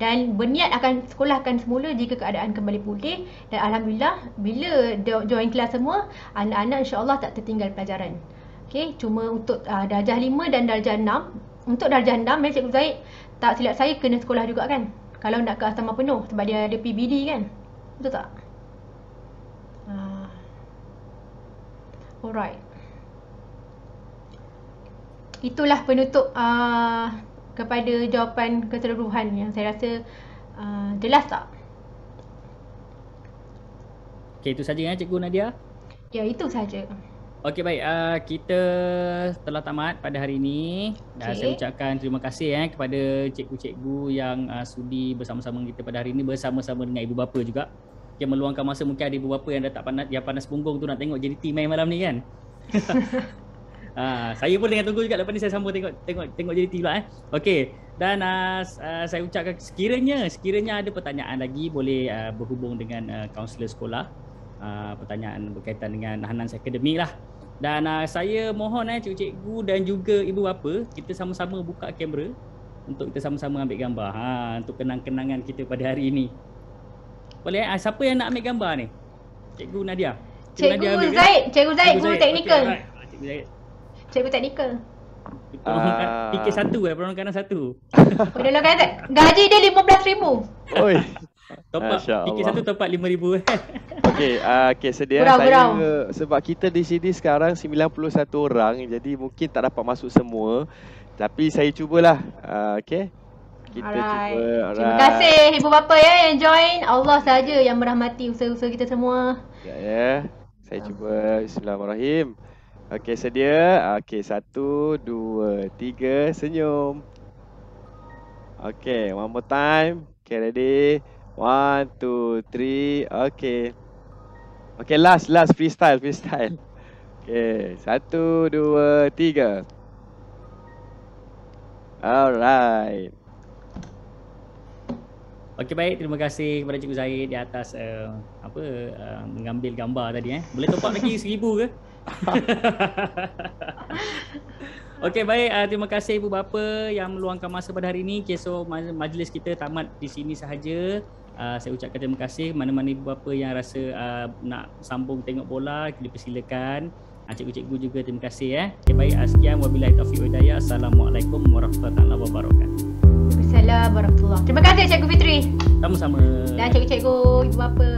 dan berniat sekolah akan semula jika keadaan kembali pulih, dan alhamdulillah bila join kelas semua, anak-anak insya-Allah tak tertinggal pelajaran. Okey, cuma untuk darjah 5 dan darjah 6, untuk darjah 6 Cikgu Zaid tak silap saya kena sekolah juga kan. Kalau nak ke asrama penuh sebab dia ada PBD kan. Betul tak? Alright. Itulah penutup kepada jawapan keseluruhan yang saya rasa jelas tak? Okey, itu saja ya Cikgu Nadia. Ya, itu saja. Okey, baik. Kita telah tamat pada hari ini. Dan saya ucapkan terima kasih kepada cikgu-cikgu yang sudi bersama-sama kita pada hari ini, bersama-sama dengan ibu bapa juga. Yang meluangkan masa, mungkin ada ibu bapa yang dah tak panas punggung tu nak tengok JDT main malam ni kan. Saya pun tengah tunggu juga, lepas ni saya sambung tengok JDT pula Okey. Dan saya ucapkan sekiranya ada pertanyaan lagi, boleh berhubung dengan kaunselor sekolah. Pertanyaan berkaitan dengan Hanans Academy lah. Dan saya mohon cikgu-cikgu dan juga ibu bapa, kita sama-sama buka kamera untuk kita sama-sama ambil gambar untuk kenang-kenangan kita pada hari ini. Boleh siapa yang nak ambil gambar ni? Cikgu Nadia. Cikgu Zaid, guru teknikal. Okay, Cikgu Zaid. Cikgu teknikal. Fikir satu penonton satu. Gaji dia 15,000. Oi. Top up fikir satu, top up 5,000. Okey, sedia saya sebab kita di sini sekarang 91 orang, jadi mungkin tak dapat masuk semua. Tapi saya cubalah. Okey. Kita cuba. Terima kasih ibu bapa yang join. Allah saja yang merahmati usaha-usaha kita semua. Ya. Saya cuba. Bismillahirrahmanirrahim. Okey, sedia. Okey, 1 2 3 senyum. Okey, one more time. Okay, ready? 1 2 3. Okey. Okey, last freestyle. Okey, 1 2 3. Alright. Okey, baik, terima kasih kepada Cikgu Zaid di atas mengambil gambar tadi Boleh top up lagi 1,000 ke? Okey, baik, terima kasih ibu bapa yang meluangkan masa pada hari ini. Okay, so majlis kita tamat di sini sahaja. Saya ucapkan terima kasih. Mana-mana ibu bapa yang rasa nak sambung tengok bola, dipersilakan. Cikgu-cikgu juga terima kasih Okay, baik, sekian, wabillahi taufiq wal hidayah. Assalamualaikum warahmatullahi wabarakatuh. Assalamualaikum warahmatullahi. Terima kasih Cikgu Fitri. Sama-sama. Dan cikgu-cikgu, ibu bapa.